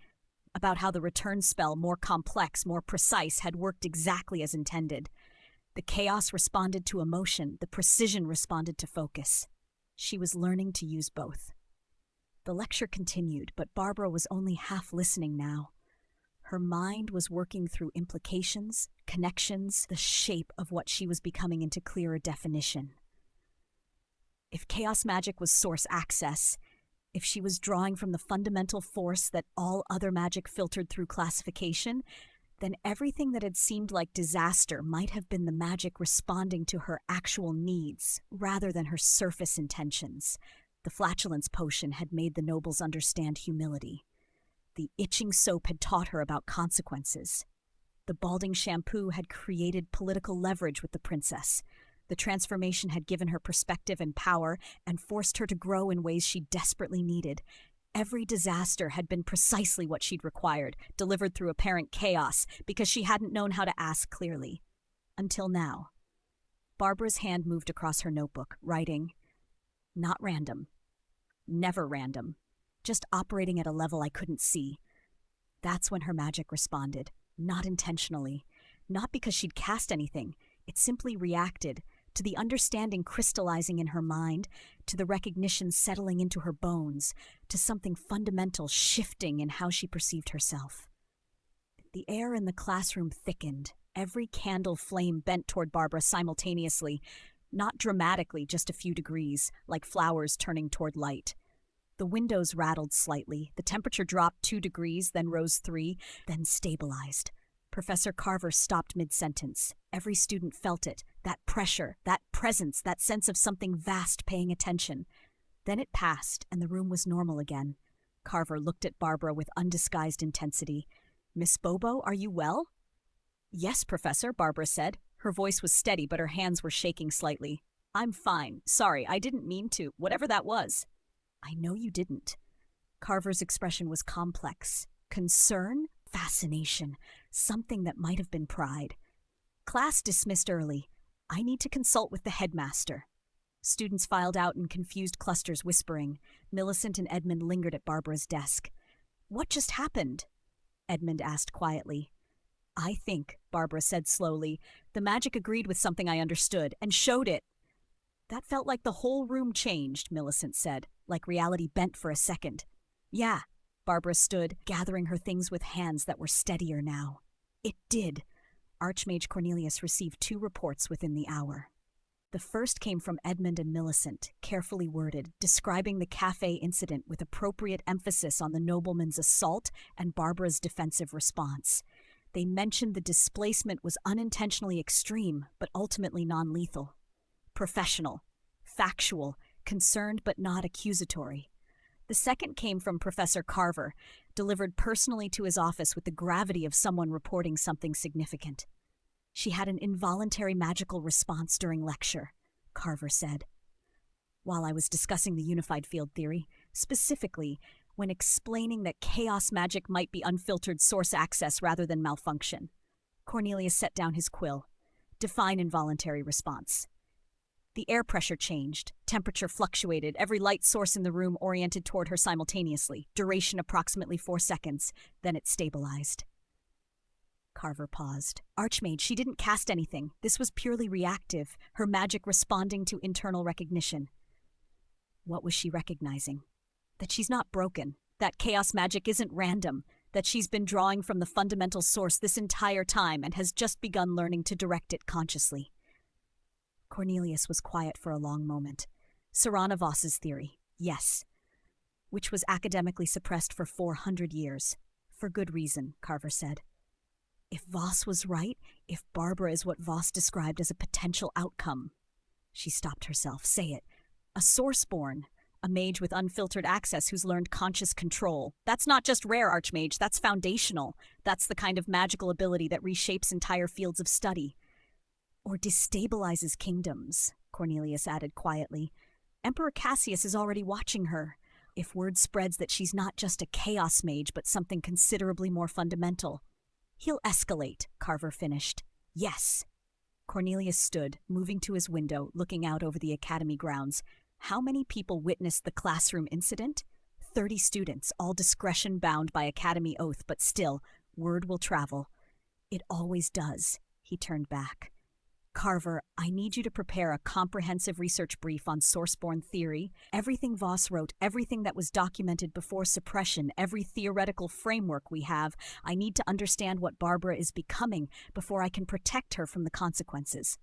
Speaker 1: about how the return spell, more complex, more precise, had worked exactly as intended. The chaos responded to emotion, the precision responded to focus. She was learning to use both. The lecture continued, but Barbara was only half listening now. Her mind was working through implications, connections, the shape of what she was becoming into clearer definition. If chaos magic was source access, if she was drawing from the fundamental force that all other magic filtered through classification, then everything that had seemed like disaster might have been the magic responding to her actual needs, rather than her surface intentions. The flatulence potion had made the nobles understand humility. The itching soap had taught her about consequences. The balding shampoo had created political leverage with the princess. The transformation had given her perspective and power and forced her to grow in ways she desperately needed. Every disaster had been precisely what she'd required, delivered through apparent chaos, because she hadn't known how to ask clearly. Until now. Barbara's hand moved across her notebook, writing, "Not random. Never random. Just operating at a level I couldn't see." That's when her magic responded, not intentionally. Not because she'd cast anything. It simply reacted to the understanding crystallizing in her mind, to the recognition settling into her bones, to something fundamental shifting in how she perceived herself. The air in the classroom thickened. Every candle flame bent toward Barbara simultaneously, not dramatically, just a few degrees, like flowers turning toward light. The windows rattled slightly. The temperature dropped 2 degrees, then rose 3, then stabilized. Professor Carver stopped mid-sentence. Every student felt it, that pressure, that presence, that sense of something vast paying attention. Then it passed, and the room was normal again. Carver looked at Barbara with undisguised intensity. "Miss Bobo, are you well?" "Yes, Professor," Barbara said. Her voice was steady, but her hands were shaking slightly. "I'm fine. Sorry, I didn't mean to. Whatever that was." "I know you didn't." Carver's expression was complex. Concern, fascination, something that might have been pride. "Class dismissed early. I need to consult with the headmaster." Students filed out in confused clusters, whispering. Millicent and Edmund lingered at Barbara's desk. "What just happened?" Edmund asked quietly. "I think," Barbara said slowly, "the magic agreed with something I understood, and showed it." "That felt like the whole room changed," Millicent said, like reality bent for a second. "Yeah." Barbara stood, gathering her things with hands that were steadier now. "It did." Archmage Cornelius received 2 reports within the hour. The first came from Edmund and Millicent, carefully worded, describing the cafe incident with appropriate emphasis on the nobleman's assault and Barbara's defensive response. They mentioned the displacement was unintentionally extreme, but ultimately non-lethal. Professional, factual, concerned but not accusatory. The second came from Professor Carver, delivered personally to his office with the gravity of someone reporting something significant. "She had an involuntary magical response during lecture," Carver said. "While I was discussing the unified field theory, specifically when explaining that chaos magic might be unfiltered source access rather than malfunction." Cornelius set down his quill. "Define involuntary response." The air pressure changed, temperature fluctuated, every light source in the room oriented toward her simultaneously, duration approximately 4 seconds, then it stabilized. Carver paused. "Archmage, she didn't cast anything. This was purely reactive, her magic responding to internal recognition." What was she recognizing? That she's not broken, that chaos magic isn't random, that she's been drawing from the fundamental source this entire time and has just begun learning to direct it consciously. Cornelius was quiet for a long moment. Saranavos's theory, yes. Which was academically suppressed for 400 years. For good reason, Carver said. If Voss was right, if Barbara is what Voss described as a potential outcome. She stopped herself. Say it. A Sourceborn. A mage with unfiltered access who's learned conscious control. That's not just rare, Archmage. That's foundational. That's the kind of magical ability that reshapes entire fields of study. Or destabilizes kingdoms, Cornelius added quietly. Emperor Cassius is already watching her. If word spreads that she's not just a chaos mage, but something considerably more fundamental. He'll escalate, Carver finished. Yes. Cornelius stood, moving to his window, looking out over the academy grounds. How many people witnessed the classroom incident? 30 students, all discretion bound by academy oath, but still, word will travel. It always does. He turned back. Carver, I need you to prepare a comprehensive research brief on source-borne theory. Everything Voss wrote, everything that was documented before suppression, every theoretical framework we have. I need to understand what Barbara is becoming before I can protect her from the consequences.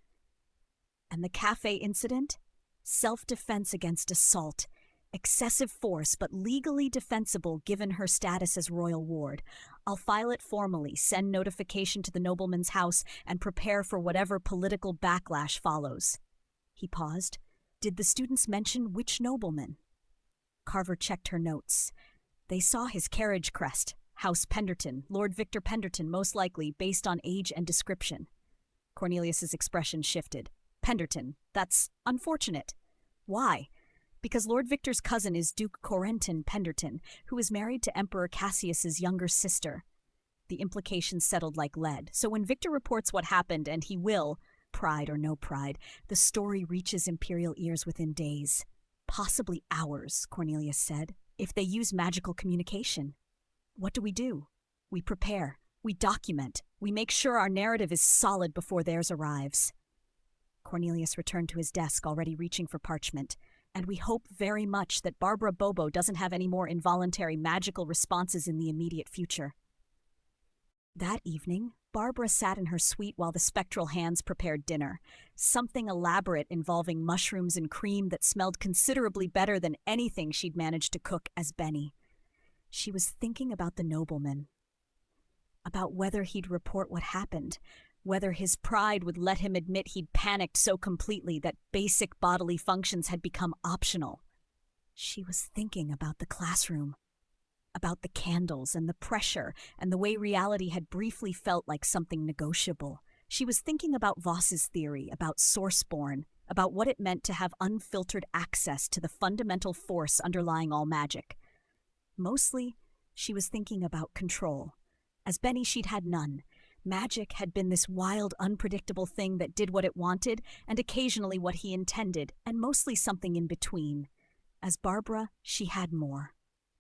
Speaker 1: And the cafe incident? Self-defense against assault. Excessive force, but legally defensible given her status as royal ward. I'll file it formally, send notification to the nobleman's house, and prepare for whatever political backlash follows. He paused. Did the students mention which nobleman? Carver checked her notes. They saw his carriage crest. House Penderton, Lord Victor Penderton, most likely, based on age and description. Cornelius's expression shifted. Penderton, that's unfortunate. Why? Because Lord Victor's cousin is Duke Corentin Penderton, who is married to Emperor Cassius's younger sister. The implications settled like lead, so when Victor reports what happened, and he will, pride or no pride, the story reaches imperial ears within days. Possibly hours, Cornelius said, if they use magical communication. What do? We prepare, we document, we make sure our narrative is solid before theirs arrives. Cornelius returned to his desk, already reaching for parchment. And we hope very much that Barbara Bobo doesn't have any more involuntary magical responses in the immediate future. That evening, Barbara sat in her suite while the spectral hands prepared dinner, something elaborate involving mushrooms and cream that smelled considerably better than anything she'd managed to cook as Benny. She was thinking about the nobleman, about whether he'd report what happened, whether his pride would let him admit he'd panicked so completely that basic bodily functions had become optional. She was thinking about the classroom, about the candles and the pressure and the way reality had briefly felt like something negotiable. She was thinking about Voss's theory, about Sourceborn, about what it meant to have unfiltered access to the fundamental force underlying all magic. Mostly, she was thinking about control. As Benny, she'd had none. Magic had been this wild, unpredictable thing that did what it wanted and occasionally what he intended, and mostly something in between. As Barbara, she had more.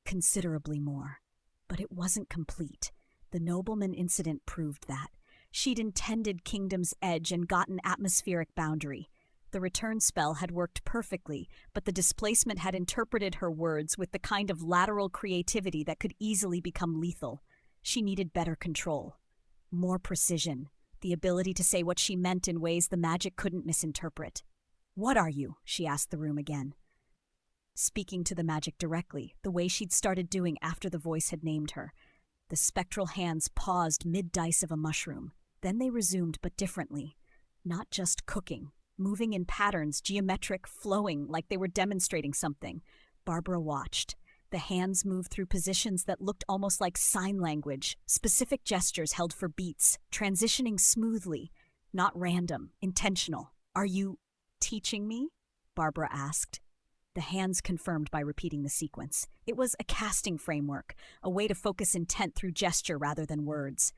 Speaker 1: Considerably more. But it wasn't complete. The nobleman incident proved that. She'd intended Kingdom's Edge and gotten atmospheric boundary. The return spell had worked perfectly, but the displacement had interpreted her words with the kind of lateral creativity that could easily become lethal. She needed better control. More precision, the ability to say what she meant in ways the magic couldn't misinterpret. "What are you?" she asked the room again. Speaking to the magic directly, the way she'd started doing after the voice had named her. The spectral hands paused mid-dice of a mushroom. Then they resumed, but differently. Not just cooking, moving in patterns, geometric, flowing, like they were demonstrating something. Barbara watched. The hands moved through positions that looked almost like sign language, specific gestures held for beats, transitioning smoothly, not random, intentional. "Are you teaching me?" Barbara asked. The hands confirmed by repeating the sequence. It was a casting framework, a way to focus intent through gesture rather than words.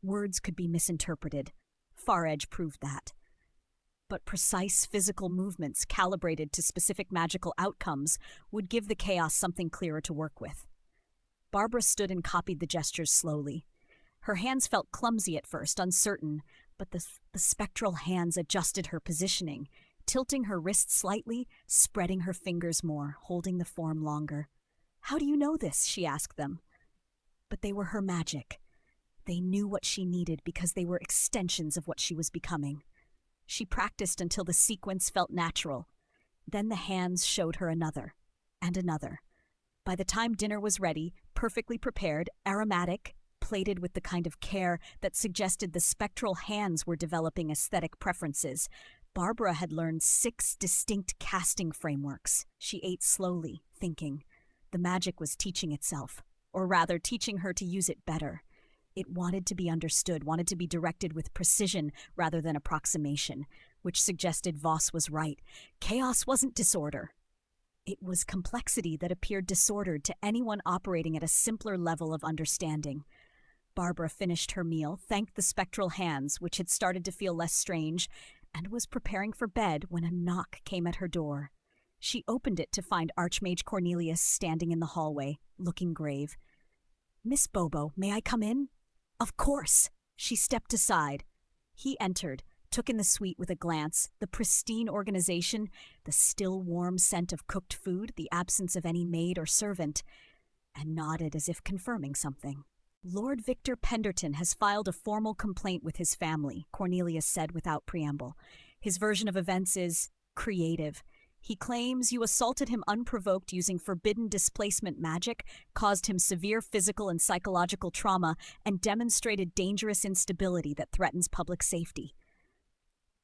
Speaker 1: Words could be misinterpreted. Far Edge proved that. But precise physical movements calibrated to specific magical outcomes would give the chaos something clearer to work with. Barbara stood and copied the gestures slowly. Her hands felt clumsy at first, uncertain, but the spectral hands adjusted her positioning, tilting her wrist slightly, spreading her fingers more, holding the form longer. "How do you know this?" she asked them. But they were her magic. They knew what she needed because they were extensions of what she was becoming. She practiced until the sequence felt natural. Then the hands showed her another, and another. By the time dinner was ready, perfectly prepared, aromatic, plated with the kind of care that suggested the spectral hands were developing aesthetic preferences, Barbara had learned 6 distinct casting frameworks. She ate slowly, thinking. The magic was teaching itself, or rather teaching her to use it better. It wanted to be understood, wanted to be directed with precision rather than approximation, which suggested Voss was right. Chaos wasn't disorder. It was complexity that appeared disordered to anyone operating at a simpler level of understanding. Barbara finished her meal, thanked the spectral hands, which had started to feel less strange, and was preparing for bed when a knock came at her door. She opened it to find Archmage Cornelius standing in the hallway, looking grave. "Miss Bobo, may I come in?" "Of course." She stepped aside. He entered, took in the suite with a glance, the pristine organization, the still warm scent of cooked food, the absence of any maid or servant, and nodded as if confirming something. Lord Victor Penderton has filed a formal complaint with his family, Cornelius said without preamble. His version of events is creative. He claims you assaulted him unprovoked using forbidden displacement magic, caused him severe physical and psychological trauma, and demonstrated dangerous instability that threatens public safety.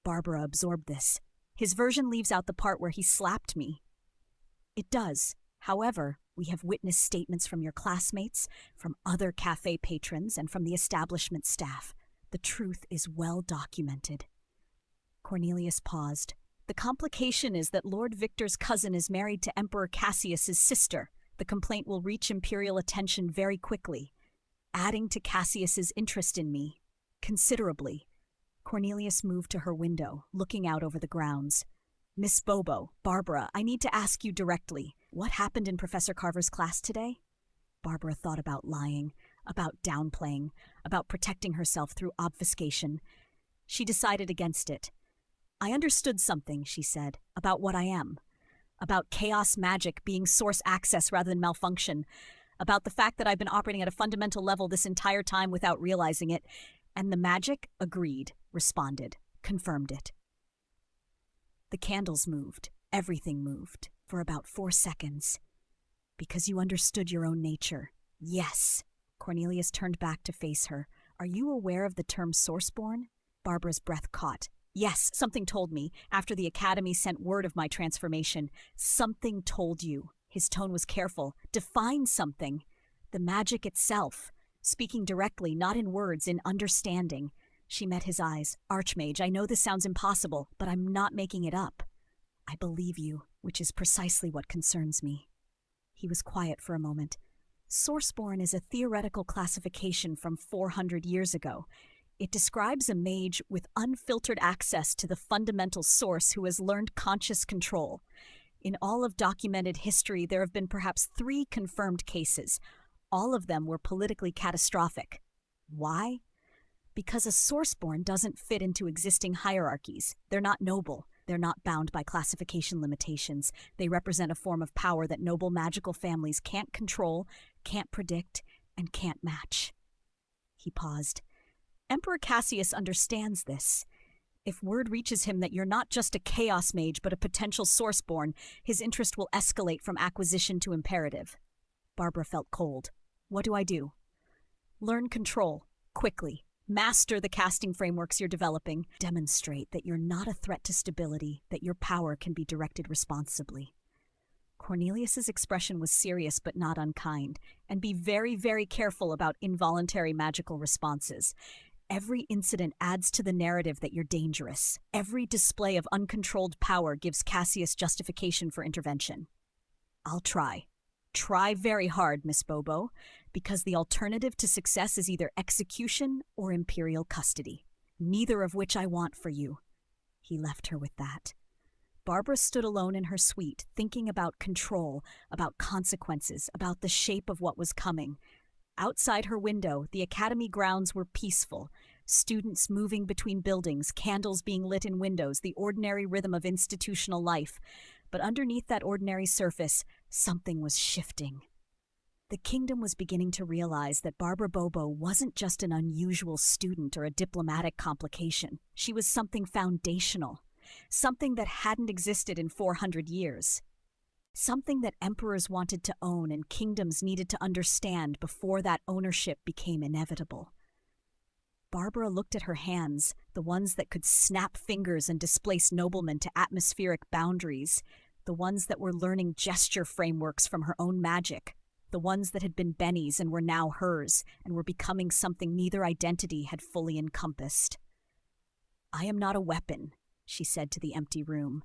Speaker 1: Barbara absorbed this. His version leaves out the part where he slapped me. It does. However, we have witnessed statements from your classmates, from other cafe patrons, and from the establishment staff. The truth is well documented. Cornelius paused. The complication is that Lord Victor's cousin is married to Emperor Cassius's sister. The complaint will reach imperial attention very quickly, adding to Cassius's interest in me considerably. Cornelius moved to her window, looking out over the grounds. Miss Bobo, Barbara, I need to ask you directly. What happened in Professor Carver's class today? Barbara thought about lying, about downplaying, about protecting herself through obfuscation. She decided against it. I understood something, she said, about what I am. About chaos magic being source access rather than malfunction. About the fact that I've been operating at a fundamental level this entire time without realizing it. And the magic agreed, responded, confirmed it. The candles moved. Everything moved. For about 4 seconds. Because you understood your own nature. Yes. Cornelius turned back to face her. Are you aware of the term Sourceborn? Barbara's breath caught. Yes, something told me, after the Academy sent word of my transformation. Something told you. His tone was careful. Define something. The magic itself. Speaking directly, not in words, in understanding. She met his eyes. Archmage, I know this sounds impossible, but I'm not making it up. I believe you, which is precisely what concerns me. He was quiet for a moment. Sourceborn is a theoretical classification from 400 years ago. It describes a mage with unfiltered access to the fundamental source who has learned conscious control. In all of documented history, there have been perhaps 3 confirmed cases. All of them were politically catastrophic. Why? Because a Sourceborn doesn't fit into existing hierarchies. They're not noble. They're not bound by classification limitations. They represent a form of power that noble magical families can't control, can't predict, and can't match. He paused. Emperor Cassius understands this. If word reaches him that you're not just a chaos mage but a potential Sourceborn, his interest will escalate from acquisition to imperative. Barbara felt cold. What do I do? Learn control, quickly. Master the casting frameworks you're developing. Demonstrate that you're not a threat to stability, that your power can be directed responsibly. Cornelius's expression was serious but not unkind. And be very, very careful about involuntary magical responses. Every incident adds to the narrative that you're dangerous. Every display of uncontrolled power gives Cassius justification for intervention. I'll try. Try very hard, Miss Bobo, because the alternative to success is either execution or imperial custody, neither of which I want for you. He left her with that. Barbara stood alone in her suite, thinking about control, about consequences, about the shape of what was coming. Outside her window, the academy grounds were peaceful. Students moving between buildings, candles being lit in windows, the ordinary rhythm of institutional life. But underneath that ordinary surface, something was shifting. The kingdom was beginning to realize that Barbara Bobo wasn't just an unusual student or a diplomatic complication. She was something foundational, something that hadn't existed in 400 years. Something that emperors wanted to own and kingdoms needed to understand before that ownership became inevitable. Barbara looked at her hands, the ones that could snap fingers and displace noblemen to atmospheric boundaries, the ones that were learning gesture frameworks from her own magic, the ones that had been Benny's and were now hers, and were becoming something neither identity had fully encompassed. I am not a weapon, she said to the empty room.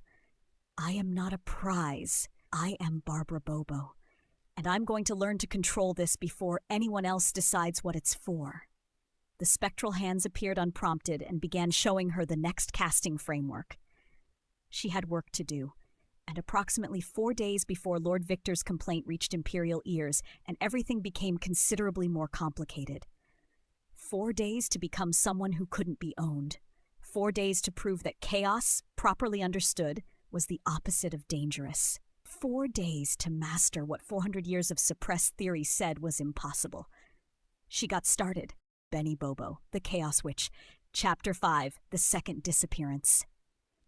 Speaker 1: I am not a prize. I am Barbara Bobo, and I'm going to learn to control this before anyone else decides what it's for. The spectral hands appeared unprompted and began showing her the next casting framework. She had work to do, and approximately 4 days before Lord Victor's complaint reached imperial ears, and everything became considerably more complicated. 4 days to become someone who couldn't be owned. 4 days to prove that chaos, properly understood, was the opposite of dangerous. 4 days to master what 400 years of suppressed theory said was impossible. She got started. Benny Bobo, the Chaos Witch. Chapter 5, The Second Disappearance.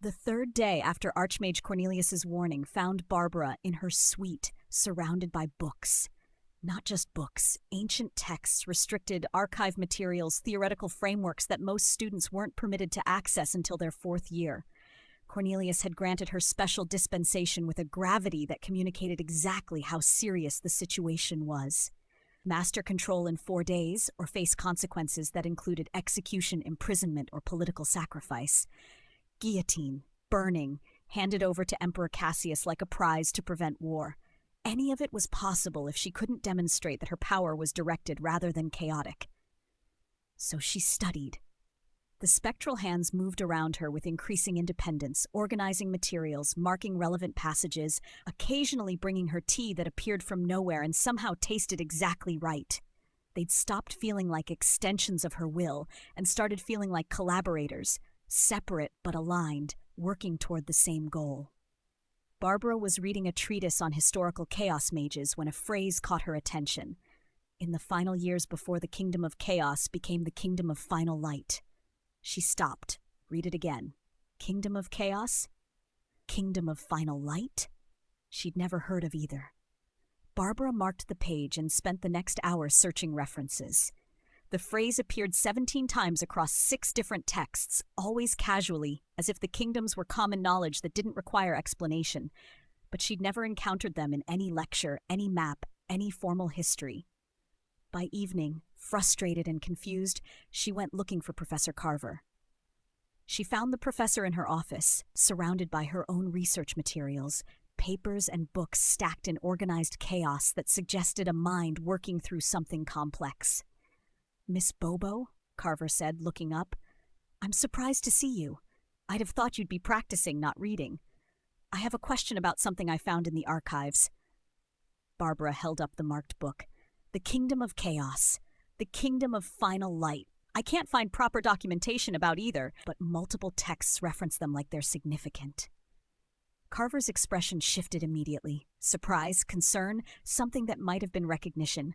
Speaker 1: The third day after Archmage Cornelius's warning found Barbara in her suite, surrounded by books. Not just books, ancient texts, restricted archive materials, theoretical frameworks that most students weren't permitted to access until their 4th year. Cornelius had granted her special dispensation with a gravity that communicated exactly how serious the situation was. Master control in 4 days, or face consequences that included execution, imprisonment, or political sacrifice. Guillotine, burning, handed over to Emperor Cassius like a prize to prevent war. Any of it was possible if she couldn't demonstrate that her power was directed rather than chaotic. So she studied. The spectral hands moved around her with increasing independence, organizing materials, marking relevant passages, occasionally bringing her tea that appeared from nowhere and somehow tasted exactly right. They'd stopped feeling like extensions of her will and started feeling like collaborators, separate but aligned, working toward the same goal. Barbara was reading a treatise on historical chaos mages when a phrase caught her attention. In the final years before the kingdom of chaos became the kingdom of final light. She stopped. Read it again. Kingdom of chaos? Kingdom of final light? She'd never heard of either. Barbara marked the page and spent the next hour searching references. The phrase appeared 17 times across 6 different texts, always casually, as if the kingdoms were common knowledge that didn't require explanation. But she'd never encountered them in any lecture, any map, any formal history. By evening, frustrated and confused, she went looking for Professor Carver. She found the professor in her office, surrounded by her own research materials, papers and books stacked in organized chaos that suggested a mind working through something complex. "Miss Bobo," Carver said, looking up, "I'm surprised to see you. I'd have thought you'd be practicing, not reading. I have a question about something I found in the archives." Barbara held up the marked book. "The Kingdom of Chaos. The Kingdom of Final Light. I can't find proper documentation about either, but multiple texts reference them like they're significant." Carver's expression shifted immediately. Surprise, concern, something that might have been recognition.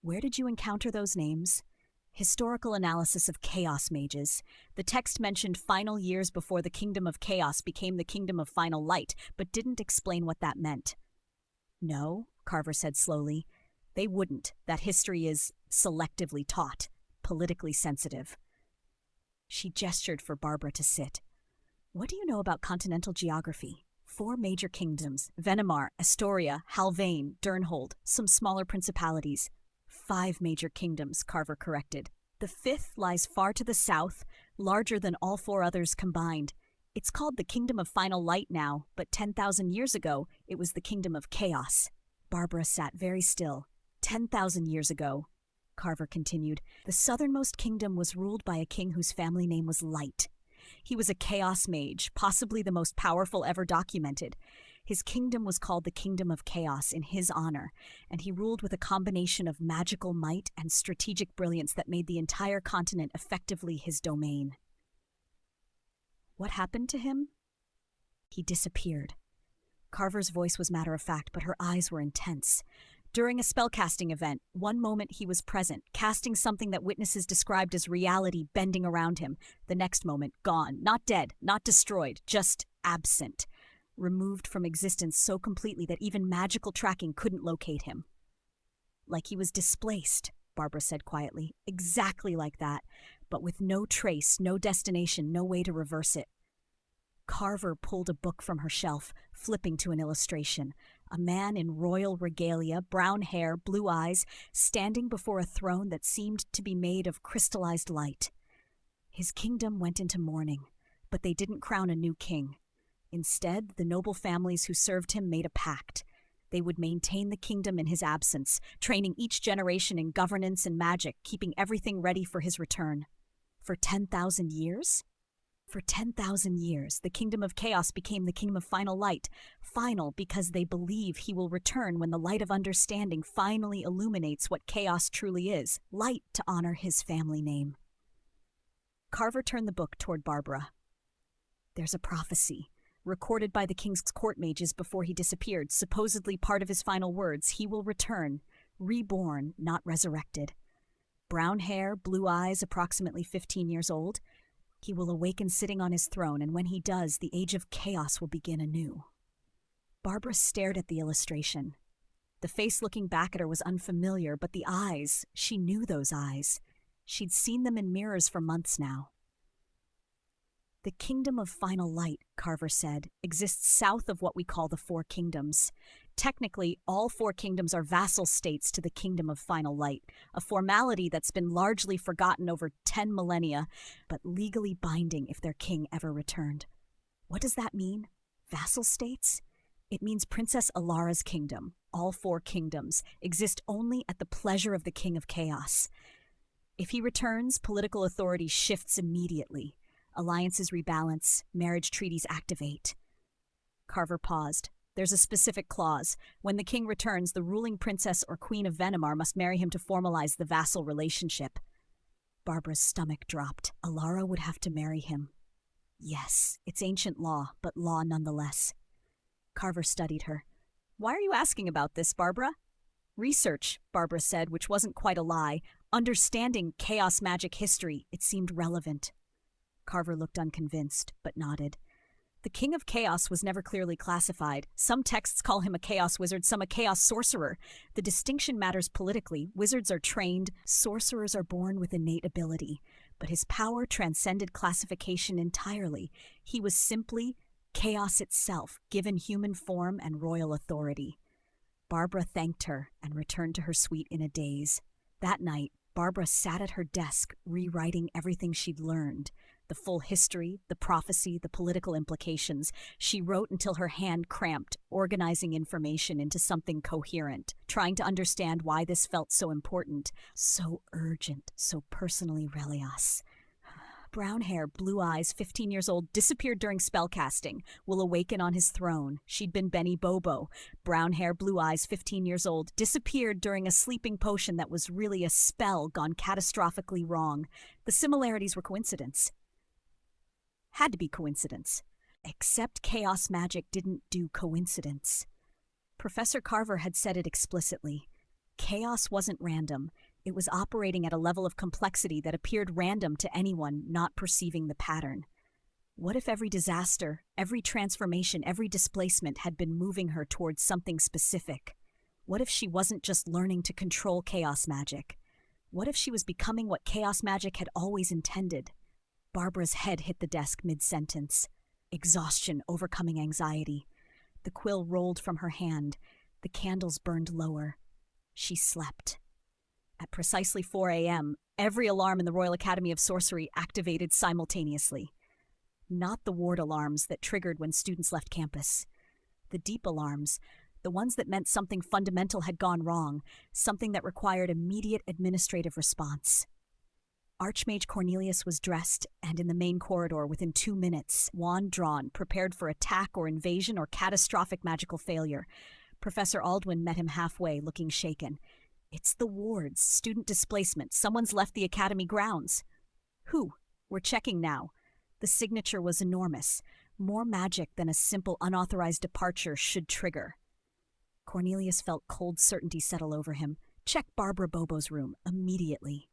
Speaker 1: "Where did you encounter those names?" "Historical analysis of chaos mages. The text mentioned final years before the Kingdom of Chaos became the Kingdom of Final Light, but didn't explain what that meant." "No," Carver said slowly. "They wouldn't. That history is selectively taught, politically sensitive." She gestured for Barbara to sit. "What do you know about continental geography? 4 major kingdoms, Venimar, Astoria, Halvain, Durnhold, some smaller principalities." 5 major kingdoms, Carver corrected. "The 5th lies far to the south, larger than all 4 others combined. It's called the Kingdom of Final Light now, but 10,000 years ago, it was the Kingdom of Chaos." Barbara sat very still. 10,000 years ago, Carver continued, the southernmost kingdom was ruled by a king whose family name was Light. He was a chaos mage, possibly the most powerful ever documented. His kingdom was called the Kingdom of Chaos in his honor, and he ruled with a combination of magical might and strategic brilliance that made the entire continent effectively his domain. What happened to him? He disappeared. Carver's voice was matter-of-fact, but her eyes were intense. During a spellcasting event, one moment he was present, casting something that witnesses described as reality bending around him. The next moment, gone. Not dead, not destroyed, just absent. Removed from existence so completely that even magical tracking couldn't locate him. "Like he was displaced," Barbara said quietly. "Exactly like that, but with no trace, no destination, no way to reverse it." Carver pulled a book from her shelf, flipping to an illustration. A man in royal regalia, brown hair, blue eyes, standing before a throne that seemed to be made of crystallized light. His kingdom went into mourning, but they didn't crown a new king. Instead, the noble families who served him made a pact. They would maintain the kingdom in his absence, training each generation in governance and magic, keeping everything ready for his return. For 10,000 years? For 10,000 years, the Kingdom of Chaos became the Kingdom of Final Light. Final because they believe he will return when the light of understanding finally illuminates what chaos truly is. Light to honor his family name. Carver turned the book toward Barbara. There's a prophecy, recorded by the king's court mages before he disappeared, supposedly part of his final words: he will return, reborn, not resurrected. Brown hair, blue eyes, approximately 15 years old. He will awaken sitting on his throne, and when he does, the age of chaos will begin anew. Barbara stared at the illustration. The face looking back at her was unfamiliar, but the eyes, she knew those eyes. She'd seen them in mirrors for months now. The kingdom of final light, Carver said, exists south of what we call the Four Kingdoms. Technically, all four kingdoms are vassal states to the kingdom of final light, a formality that's been largely forgotten over 10 millennia, but legally binding if their king ever returned. What does that mean? Vassal states? It means Princess Alara's kingdom, all four kingdoms, exist only at the pleasure of the King of Chaos. If he returns, political authority shifts immediately. Alliances rebalance, marriage treaties activate. Carver paused. There's a specific clause. When the king returns, the ruling princess or queen of Venimar must marry him to formalize the vassal relationship. Barbara's stomach dropped. Alara would have to marry him. Yes, it's ancient law, but law nonetheless. Carver studied her. Why are you asking about this, Barbara? Research, Barbara said, which wasn't quite a lie. Understanding chaos magic history, it seemed relevant. Carver looked unconvinced, but nodded. The King of Chaos was never clearly classified. Some texts call him a chaos wizard, some a chaos sorcerer. The distinction matters politically. Wizards are trained, sorcerers are born with innate ability. But his power transcended classification entirely. He was simply chaos itself, given human form and royal authority. Barbara thanked her and returned to her suite in a daze. That night, Barbara sat at her desk, rewriting everything she'd learned. The full history, the prophecy, the political implications. She wrote until her hand cramped, organizing information into something coherent, trying to understand why this felt so important, so urgent, so personally Relias. Brown hair, blue eyes, 15 years old, disappeared during spellcasting, will awaken on his throne. She'd been Benny Bobo. Brown hair, blue eyes, 15 years old, disappeared during a sleeping potion that was really a spell gone catastrophically wrong. The similarities were coincidence. Had to be coincidence. Except chaos magic didn't do coincidence. Professor Carver had said it explicitly. Chaos wasn't random. It was operating at a level of complexity that appeared random to anyone not perceiving the pattern. What if every disaster, every transformation, every displacement had been moving her towards something specific? What if she wasn't just learning to control chaos magic? What if she was becoming what chaos magic had always intended? Barbara's head hit the desk mid-sentence. Exhaustion overcoming anxiety. The quill rolled from her hand. The candles burned lower. She slept. At precisely 4 a.m., every alarm in the Royal Academy of Sorcery activated simultaneously. Not the ward alarms that triggered when students left campus. The deep alarms, the ones that meant something fundamental had gone wrong, something that required immediate administrative response. Archmage Cornelius was dressed and in the main corridor within 2 minutes, wand drawn, prepared for attack or invasion or catastrophic magical failure. Professor Aldwin met him halfway, looking shaken. It's the wards, student displacement. Someone's left the academy grounds. Who? We're checking now. The signature was enormous. More magic than a simple unauthorized departure should trigger. Cornelius felt cold certainty settle over him. Check Barbara Bobo's room immediately.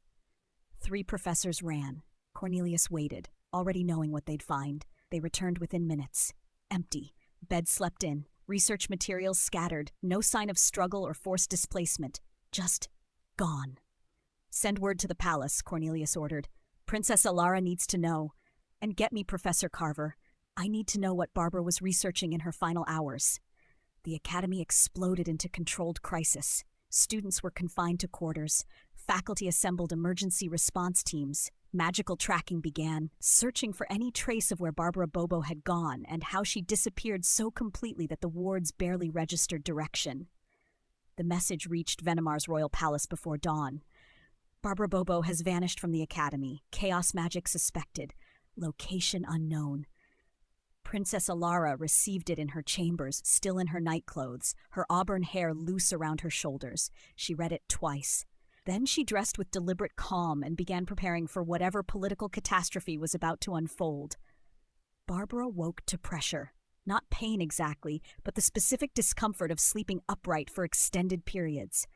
Speaker 1: 3 professors ran. Cornelius waited, already knowing what they'd find. They returned within minutes. Empty. Bed slept in. Research materials scattered. No sign of struggle or forced displacement. Just gone. Send word to the palace, Cornelius ordered. Princess Alara needs to know. And get me Professor Carver. I need to know what Barbara was researching in her final hours. The academy exploded into controlled crisis. Students were confined to quarters. Faculty assembled emergency response teams. Magical tracking began, searching for any trace of where Barbara Bobo had gone and how she disappeared so completely that the wards barely registered direction. The message reached Venimar's royal palace before dawn. Barbara Bobo has vanished from the academy. Chaos magic suspected. Location unknown. Princess Alara received it in her chambers, still in her nightclothes, her auburn hair loose around her shoulders. She read it twice. Then she dressed with deliberate calm and began preparing for whatever political catastrophe was about to unfold. Barbara woke to pressure. Not pain exactly, but the specific discomfort of sleeping upright for extended periods.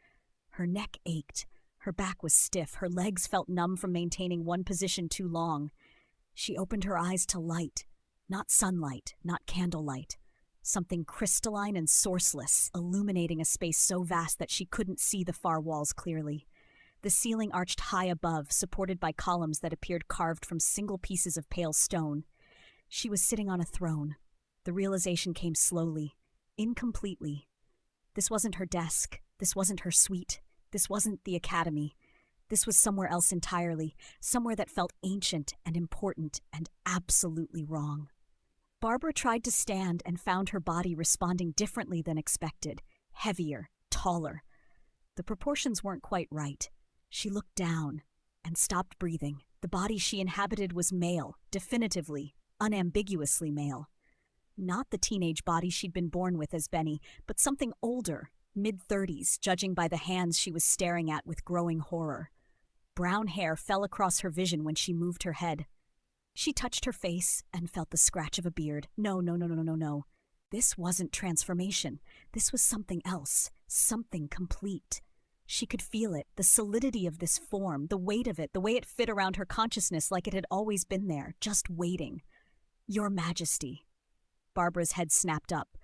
Speaker 1: Her neck ached. Her back was stiff. Her legs felt numb from maintaining one position too long. She opened her eyes to light. Not sunlight, not candlelight. Something crystalline and sourceless, illuminating a space so vast that she couldn't see the far walls clearly. The ceiling arched high above, supported by columns that appeared carved from single pieces of pale stone. She was sitting on a throne. The realization came slowly, incompletely. This wasn't her desk. This wasn't her suite. This wasn't the academy. This was somewhere else entirely, somewhere that felt ancient and important and absolutely wrong. Barbara tried to stand and found her body responding differently than expected, heavier, taller. The proportions weren't quite right. She looked down and stopped breathing. The body she inhabited was male, definitively, unambiguously male. Not the teenage body she'd been born with as Benny, but something older, mid-30s, judging by the hands she was staring at with growing horror. Brown hair fell across her vision when she moved her head. She touched her face and felt the scratch of a beard. No. This wasn't transformation. This was something else, something complete. She could feel it, the solidity of this form, the weight of it, the way it fit around her consciousness like it had always been there, just waiting. Your Majesty. Barbara's head snapped up.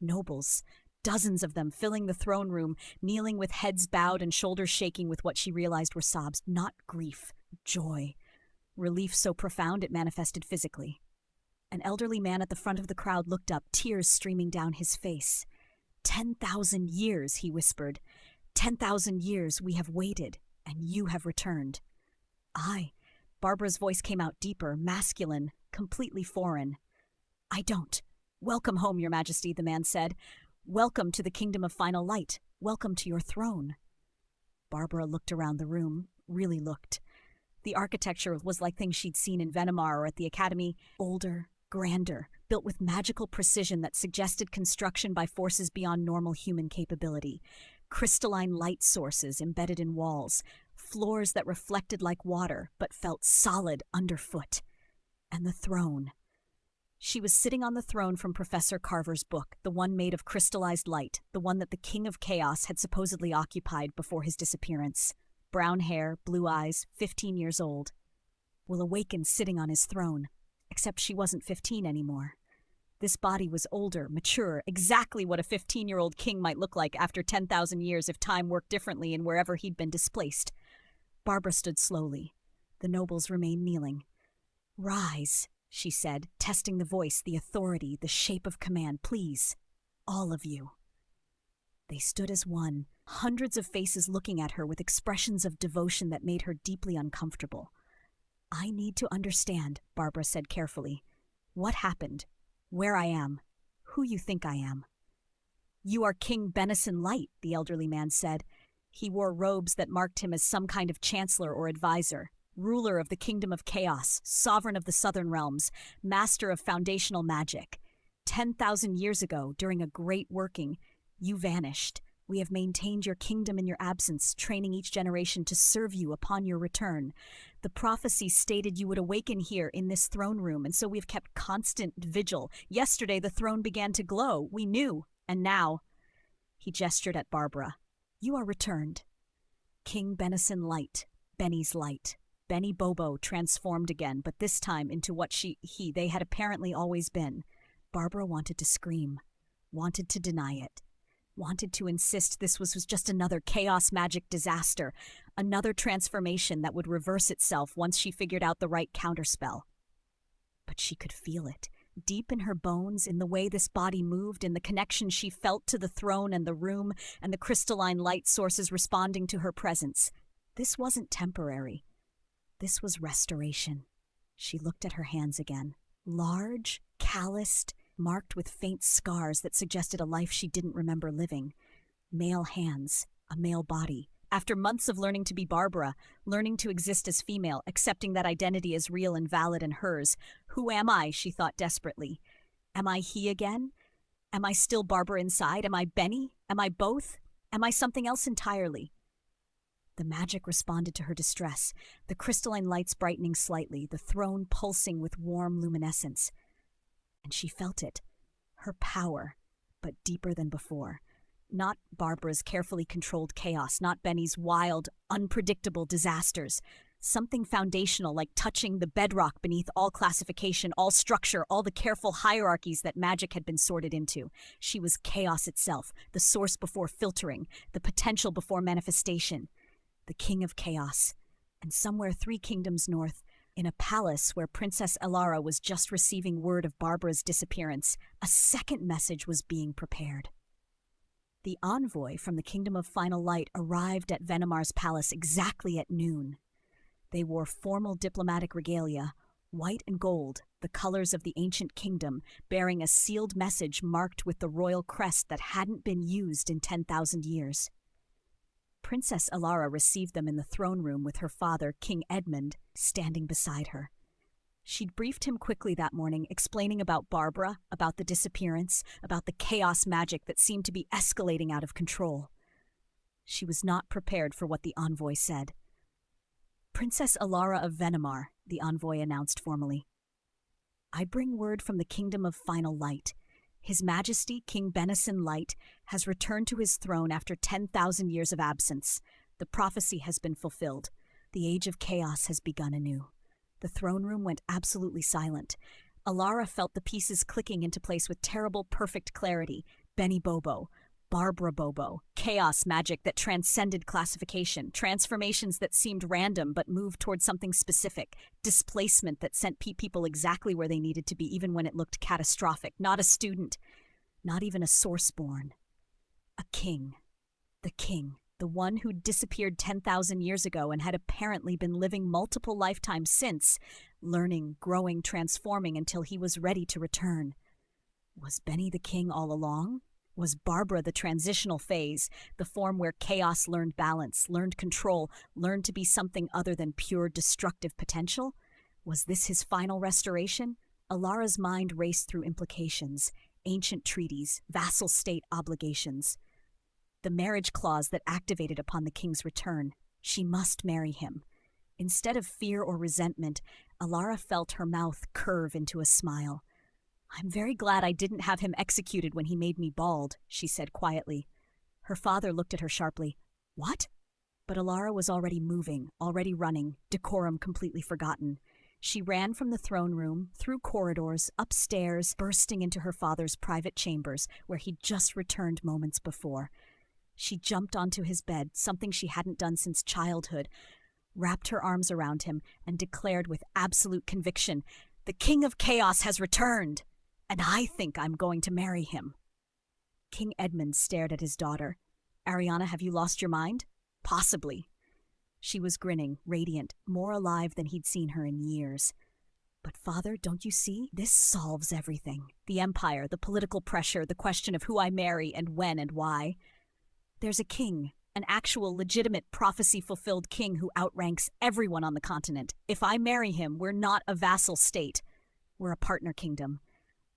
Speaker 1: Nobles, dozens of them filling the throne room, kneeling with heads bowed and shoulders shaking with what she realized were sobs, not grief, joy. Relief so profound it manifested physically. An elderly man at the front of the crowd looked up, tears streaming down his face. 10,000 years, he whispered. 10,000 years we have waited, and you have returned. I. Barbara's voice came out deeper, masculine, completely foreign. I don't. Welcome home, Your Majesty, the man said. Welcome to the kingdom of final light. Welcome to your throne. Barbara looked around the room, really looked. The architecture was like things she'd seen in Venomar or at the Academy, older, grander, built with magical precision that suggested construction by forces beyond normal human capability. Crystalline light sources embedded in walls, floors that reflected like water but felt solid underfoot. And the throne. She was sitting on the throne from Professor Carver's book, the one made of crystallized light, the one that the King of Chaos had supposedly occupied before his disappearance. Brown hair, blue eyes, 15 years old. Will awaken sitting on his throne, except she wasn't 15 anymore. This body was older, mature, exactly what a 15-year-old king might look like after 10,000 years if time worked differently in wherever he'd been displaced. Barbara stood slowly. The nobles remained kneeling. Rise, she said, testing the voice, the authority, the shape of command. Please, all of you. They stood as one, hundreds of faces looking at her with expressions of devotion that made her deeply uncomfortable. I need to understand, Barbara said carefully. What happened? Where I am? Who you think I am? You are King Benison Light, the elderly man said. He wore robes that marked him as some kind of chancellor or advisor, ruler of the kingdom of chaos, sovereign of the southern realms, master of foundational magic. 10,000 years ago, during a great working, you vanished. We have maintained your kingdom in your absence, training each generation to serve you upon your return. The prophecy stated you would awaken here in this throne room, and so we have kept constant vigil. Yesterday the throne began to glow. We knew. And now, he gestured at Barbara. You are returned. King Benison Light, Benny's light. Benny Bobo transformed again, but this time into what they had apparently always been. Barbara wanted to scream, wanted to deny it. Wanted to insist this was just another chaos magic disaster, another transformation that would reverse itself once she figured out the right counterspell. But she could feel it, deep in her bones, in the way this body moved, in the connection she felt to the throne and the room, and the crystalline light sources responding to her presence. This wasn't temporary. This was restoration. She looked at her hands again. Large, calloused, marked with faint scars that suggested a life she didn't remember living. Male hands, a male body. After months of learning to be Barbara, learning to exist as female, accepting that identity as real and valid and hers. Who am I, she thought desperately. Am I he again? Am I still Barbara inside? Am I Benny? Am I both? Am I something else entirely? The magic responded to her distress, the crystalline lights brightening slightly, the throne pulsing with warm luminescence. And she felt it, her power, but deeper than before. Not Barbara's carefully controlled chaos, not Benny's wild, unpredictable disasters. Something foundational, like touching the bedrock beneath all classification, all structure, all the careful hierarchies that magic had been sorted into. She was chaos itself, the source before filtering, the potential before manifestation. The king of chaos. And somewhere 3 kingdoms north, in a palace where Princess Elara was just receiving word of Barbara's disappearance, a second message was being prepared. The envoy from the Kingdom of Final Light arrived at Venomar's palace exactly at noon. They wore formal diplomatic regalia, white and gold, the colors of the ancient kingdom, bearing a sealed message marked with the royal crest that hadn't been used in 10,000 years. Princess Elara received them in the throne room with her father, King Edmund, standing beside her. She'd briefed him quickly that morning, explaining about Barbara, about the disappearance, about the chaos magic that seemed to be escalating out of control. She was not prepared for what the envoy said. "Princess Elara of Venomar," the envoy announced formally. "I bring word from the Kingdom of Final Light. His Majesty, King Benison Light, has returned to his throne after 10,000 years of absence. The prophecy has been fulfilled. The age of chaos has begun anew." The throne room went absolutely silent. Elara felt the pieces clicking into place with terrible, perfect clarity. Benny Bobo, Barbara Bobo, chaos magic that transcended classification, transformations that seemed random but moved toward something specific, displacement that sent people exactly where they needed to be even when it looked catastrophic. Not a student, not even a sourceborn. A king. The king. The one who'd disappeared 10,000 years ago and had apparently been living multiple lifetimes since, learning, growing, transforming until he was ready to return. Was Benny the king all along? Was Barbara the transitional phase, the form where chaos learned balance, learned control, learned to be something other than pure destructive potential? Was this his final restoration? Elara's mind raced through implications, ancient treaties, vassal state obligations. The marriage clause that activated upon the king's return. She must marry him. Instead of fear or resentment, Elara felt her mouth curve into a smile. "I'm very glad I didn't have him executed when he made me bald," she said quietly. Her father looked at her sharply. "What?" But Elara was already moving, already running, decorum completely forgotten. She ran from the throne room, through corridors, upstairs, bursting into her father's private chambers, where he'd just returned moments before. She jumped onto his bed, something she hadn't done since childhood, wrapped her arms around him, and declared with absolute conviction, "The King of Chaos has returned, and I think I'm going to marry him." King Edmund stared at his daughter. "Ariana, have you lost your mind?" "Possibly." She was grinning, radiant, more alive than he'd seen her in years. "But father, don't you see? This solves everything. The empire, the political pressure, the question of who I marry and when and why. There's a king, an actual legitimate prophecy-fulfilled king who outranks everyone on the continent. If I marry him, we're not a vassal state. We're a partner kingdom.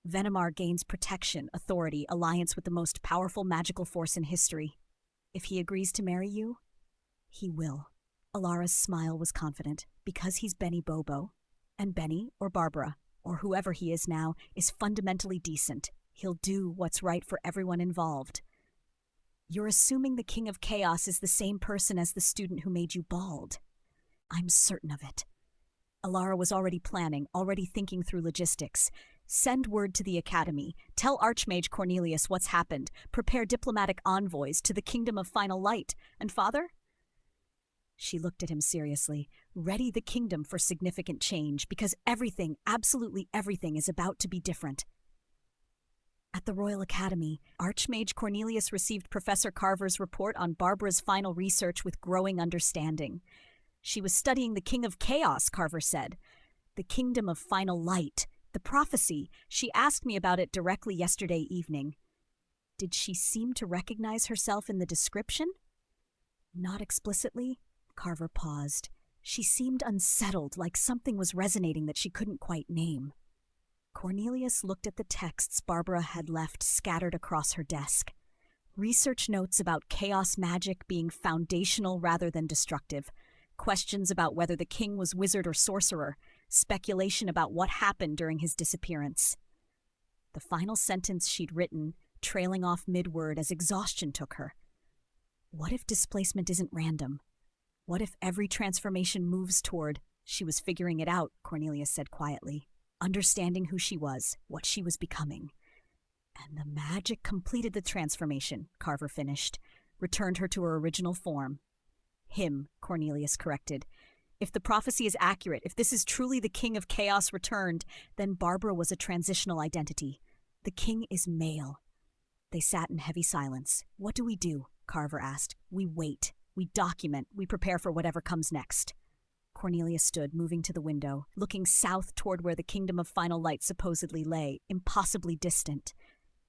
Speaker 1: Venomar gains protection, authority, alliance with the most powerful magical force in history. If he agrees to marry you, he will." Elara's smile was confident, because he's Benny Bobo. And Benny, or Barbara, or whoever he is now, is fundamentally decent. He'll do what's right for everyone involved. "You're assuming the King of Chaos is the same person as the student who made you bald." "I'm certain of it." Elara was already planning, already thinking through logistics. Send word to the Academy. Tell Archmage Cornelius what's happened. Prepare diplomatic envoys to the Kingdom of Final Light. And father? She looked at him seriously. Ready the kingdom for significant change, because everything, absolutely everything, is about to be different. At the Royal Academy, Archmage Cornelius received Professor Carver's report on Barbara's final research with growing understanding. She was studying the King of Chaos, Carver said. The Kingdom of Final Light. The prophecy. She asked me about it directly yesterday evening. Did she seem to recognize herself in the description? Not explicitly. Carver paused. She seemed unsettled, like something was resonating that she couldn't quite name. Cornelius looked at the texts Barbara had left scattered across her desk. Research notes about chaos magic being foundational rather than destructive, questions about whether the king was wizard or sorcerer, speculation about what happened during his disappearance. The final sentence she'd written, trailing off mid-word as exhaustion took her. What if displacement isn't random? What if every transformation moves toward, she was figuring it out, Cornelius said quietly, understanding who she was, what she was becoming. And the magic completed the transformation, Carver finished, returned her to her original form. Him, Cornelius corrected. If the prophecy is accurate, if this is truly the King of Chaos returned, then Barbara was a transitional identity. The king is male. They sat in heavy silence. What do? Carver asked. We wait. We document. We prepare for whatever comes next. Cornelia stood, moving to the window, looking south toward where the kingdom of final light supposedly lay, impossibly distant.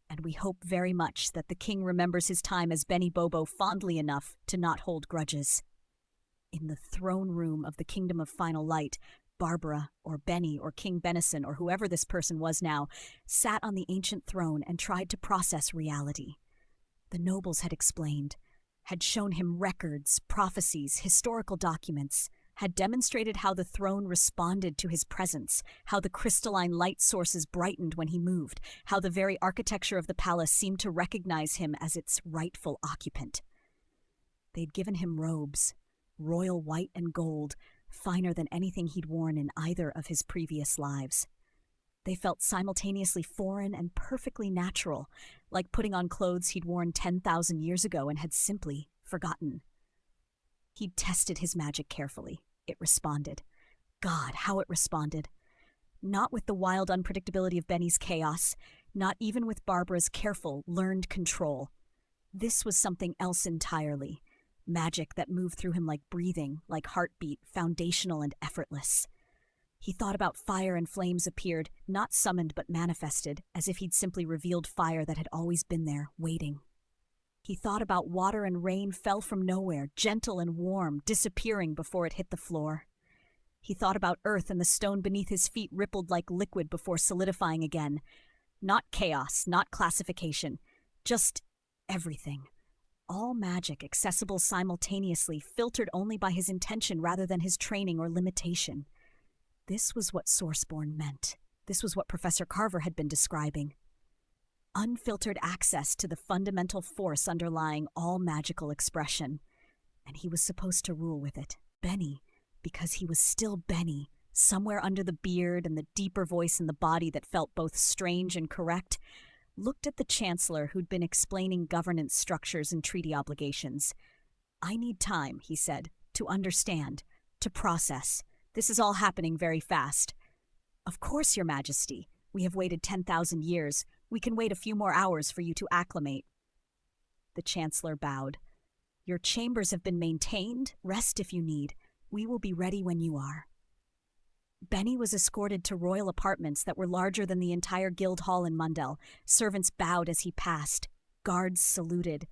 Speaker 1: And we hope very much that the king remembers his time as Benny Bobo fondly enough to not hold grudges. In the throne room of the kingdom of final light, Barbara, or Benny, or King Benison, or whoever this person was now, sat on the ancient throne and tried to process reality. The nobles had explained, had shown him records, prophecies, historical documents, had demonstrated how the throne responded to his presence, how the crystalline light sources brightened when he moved, how the very architecture of the palace seemed to recognize him as its rightful occupant. They'd given him robes, royal white and gold, finer than anything he'd worn in either of his previous lives. They felt simultaneously foreign and perfectly natural, like putting on clothes he'd worn 10,000 years ago and had simply forgotten. He'd tested his magic carefully. It responded. God, how it responded. Not with the wild unpredictability of Benny's chaos, not even with Barbara's careful, learned control. This was something else entirely. Magic that moved through him like breathing, like heartbeat, foundational and effortless. He thought about fire and flames appeared, not summoned but manifested, as if he'd simply revealed fire that had always been there, waiting. He thought about water and rain fell from nowhere, gentle and warm, disappearing before it hit the floor. He thought about earth and the stone beneath his feet rippled like liquid before solidifying again. Not chaos, not classification, just everything. All magic accessible simultaneously, filtered only by his intention rather than his training or limitation. This was what Sourceborn meant. This was what Professor Carver had been describing. Unfiltered access to the fundamental force underlying all magical expression. And he was supposed to rule with it. Benny, because he was still Benny, somewhere under the beard and the deeper voice in the body that felt both strange and correct, looked at the Chancellor who'd been explaining governance structures and treaty obligations. I need time, he said, to understand, to process. This is all happening very fast. Of course, Your Majesty. We have waited 10,000 years. We can wait a few more hours for you to acclimate. The Chancellor bowed. Your chambers have been maintained. Rest if you need. We will be ready when you are. Benny was escorted to royal apartments that were larger than the entire guild hall in Mundell. Servants bowed as he passed. Guards saluted.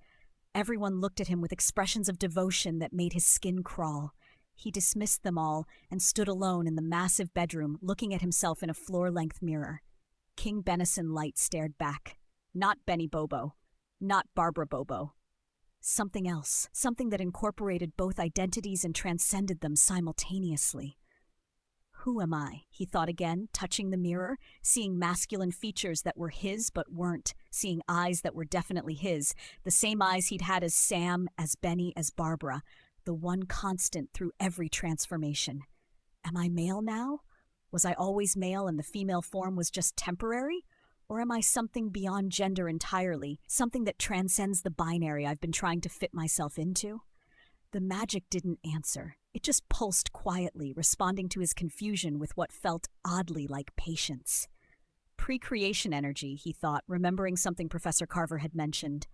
Speaker 1: Everyone looked at him with expressions of devotion that made his skin crawl. He dismissed them all and stood alone in the massive bedroom, looking at himself in a floor-length mirror. King Benison Light stared back. Not Benny Bobo. Not Barbara Bobo. Something else. Something that incorporated both identities and transcended them simultaneously. Who am I? He thought again, touching the mirror, seeing masculine features that were his but weren't, seeing eyes that were definitely his, the same eyes he'd had as Sam, as Benny, as Barbara, the one constant through every transformation. Am I male now? Was I always male and the female form was just temporary? Or am I something beyond gender entirely, something that transcends the binary I've been trying to fit myself into? The magic didn't answer. It just pulsed quietly, responding to his confusion with what felt oddly like patience. Pre-creation energy, he thought, remembering something Professor Carver had mentioned.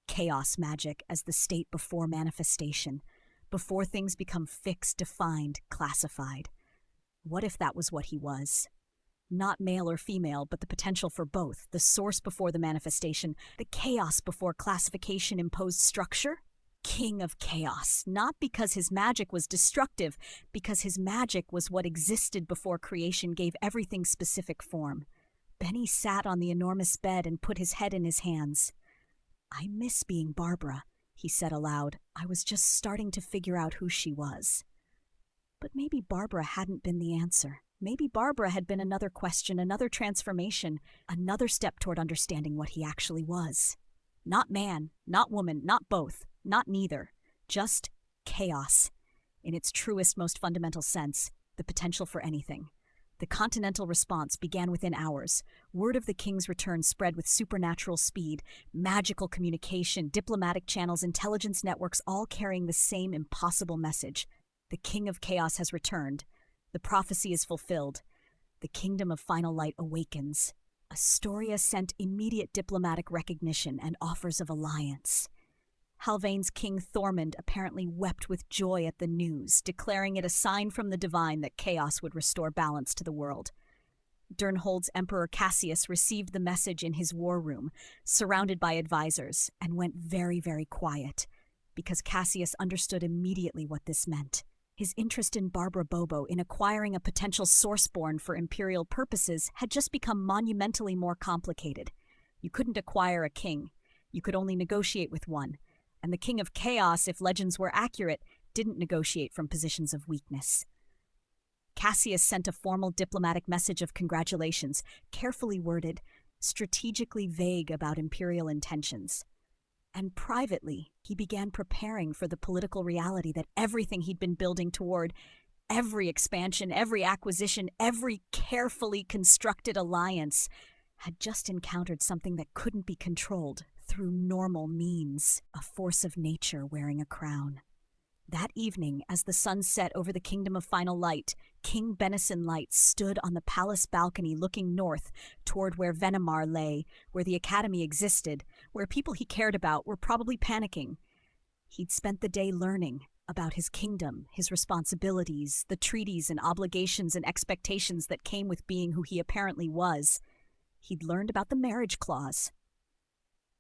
Speaker 1: Chaos magic as the state before manifestation, before things become fixed, defined, classified. What if that was what he was? Not male or female, but the potential for both, the source before the manifestation, the chaos before classification imposed structure? King of chaos, not because his magic was destructive, because his magic was what existed before creation gave everything specific form. Benny sat on the enormous bed and put his head in his hands. "I miss being Barbara," he said aloud. "I was just starting to figure out who she was." But maybe Barbara hadn't been the answer. Maybe Barbara had been another question, another transformation, another step toward understanding what he actually was. Not man, not woman, not both, not neither. Just chaos. In its truest, most fundamental sense, the potential for anything. The continental response began within hours. Word of the king's return spread with supernatural speed, magical communication, diplomatic channels, intelligence networks, all carrying the same impossible message. The King of Chaos has returned. The prophecy is fulfilled. The Kingdom of Final Light awakens. Astoria sent immediate diplomatic recognition and offers of alliance. Halvane's King Thormund apparently wept with joy at the news, declaring it a sign from the divine that chaos would restore balance to the world. Durnhold's Emperor Cassius received the message in his war room, surrounded by advisors, and went very, very quiet, because Cassius understood immediately what this meant. His interest in Barbara Bobo, in acquiring a potential sourceborn for imperial purposes, had just become monumentally more complicated. You couldn't acquire a king. You could only negotiate with one. And the King of Chaos, if legends were accurate, didn't negotiate from positions of weakness. Cassius sent a formal diplomatic message of congratulations, carefully worded, strategically vague about imperial intentions. And privately, he began preparing for the political reality that everything he'd been building toward, every expansion, every acquisition, every carefully constructed alliance, had just encountered something that couldn't be controlled through normal means, a force of nature wearing a crown. That evening, as the sun set over the Kingdom of Final Light, King Benison Light stood on the palace balcony looking north toward where Venimar lay, where the academy existed, where people he cared about were probably panicking. He'd spent the day learning about his kingdom, his responsibilities, the treaties and obligations and expectations that came with being who he apparently was. He'd learned about the marriage clause,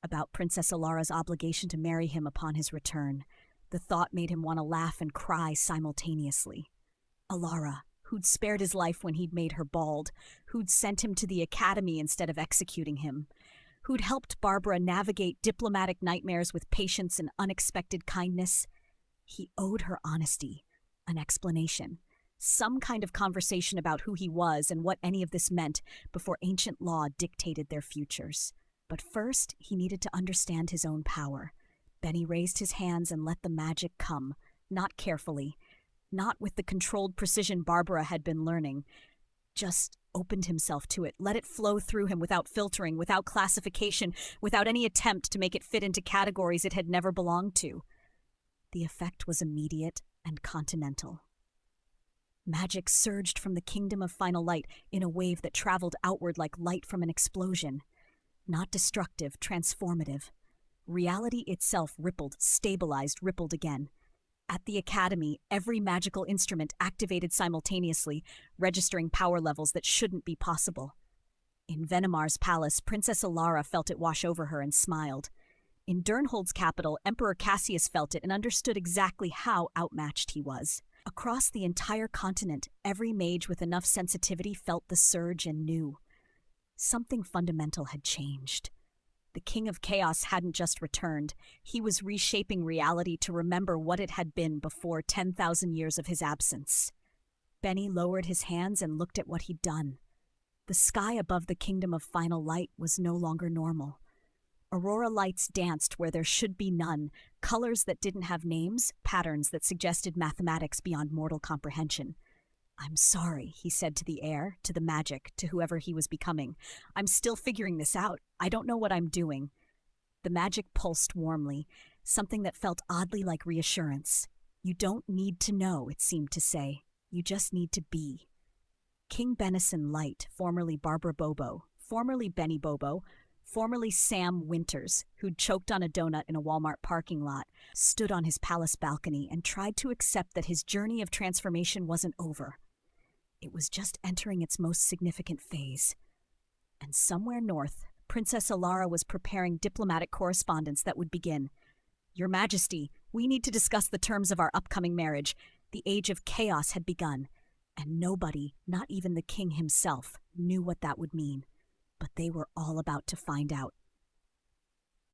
Speaker 1: about Princess Alara's obligation to marry him upon his return. The thought made him want to laugh and cry simultaneously. Alara, who'd spared his life when he'd made her bald, who'd sent him to the academy instead of executing him, who'd helped Barbara navigate diplomatic nightmares with patience and unexpected kindness. He owed her honesty, an explanation, some kind of conversation about who he was and what any of this meant before ancient law dictated their futures. But first, he needed to understand his own power. Benny raised his hands and let the magic come, not carefully, not with the controlled precision Barbara had been learning. Just opened himself to it, let it flow through him without filtering, without classification, without any attempt to make it fit into categories it had never belonged to. The effect was immediate and continental. Magic surged from the Kingdom of Final Light in a wave that traveled outward like light from an explosion. Not destructive, transformative. Reality itself rippled, stabilized, rippled again. At the academy, every magical instrument activated simultaneously, registering power levels that shouldn't be possible. In Venimar's palace, Princess Alara felt it wash over her and smiled. In Durnhold's capital, Emperor Cassius felt it and understood exactly how outmatched he was. Across the entire continent, every mage with enough sensitivity felt the surge and knew. Something fundamental had changed. The King of Chaos hadn't just returned. He was reshaping reality to remember what it had been before 10,000 years of his absence. Benny lowered his hands and looked at what he'd done. The sky above the Kingdom of Final Light was no longer normal. Aurora lights danced where there should be none, colors that didn't have names, patterns that suggested mathematics beyond mortal comprehension. "I'm sorry," he said to the air, to the magic, to whoever he was becoming. "I'm still figuring this out. I don't know what I'm doing." The magic pulsed warmly, something that felt oddly like reassurance. "You don't need to know," it seemed to say. "You just need to be." King Benison Light, formerly Barbara Bobo, formerly Benny Bobo, formerly Sam Winters, who'd choked on a donut in a Walmart parking lot, stood on his palace balcony and tried to accept that his journey of transformation wasn't over. It was just entering its most significant phase. And somewhere north, Princess Alara was preparing diplomatic correspondence that would begin. "Your Majesty, we need to discuss the terms of our upcoming marriage. The age of chaos had begun, and nobody, not even the king himself, knew what that would mean. But they were all about to find out.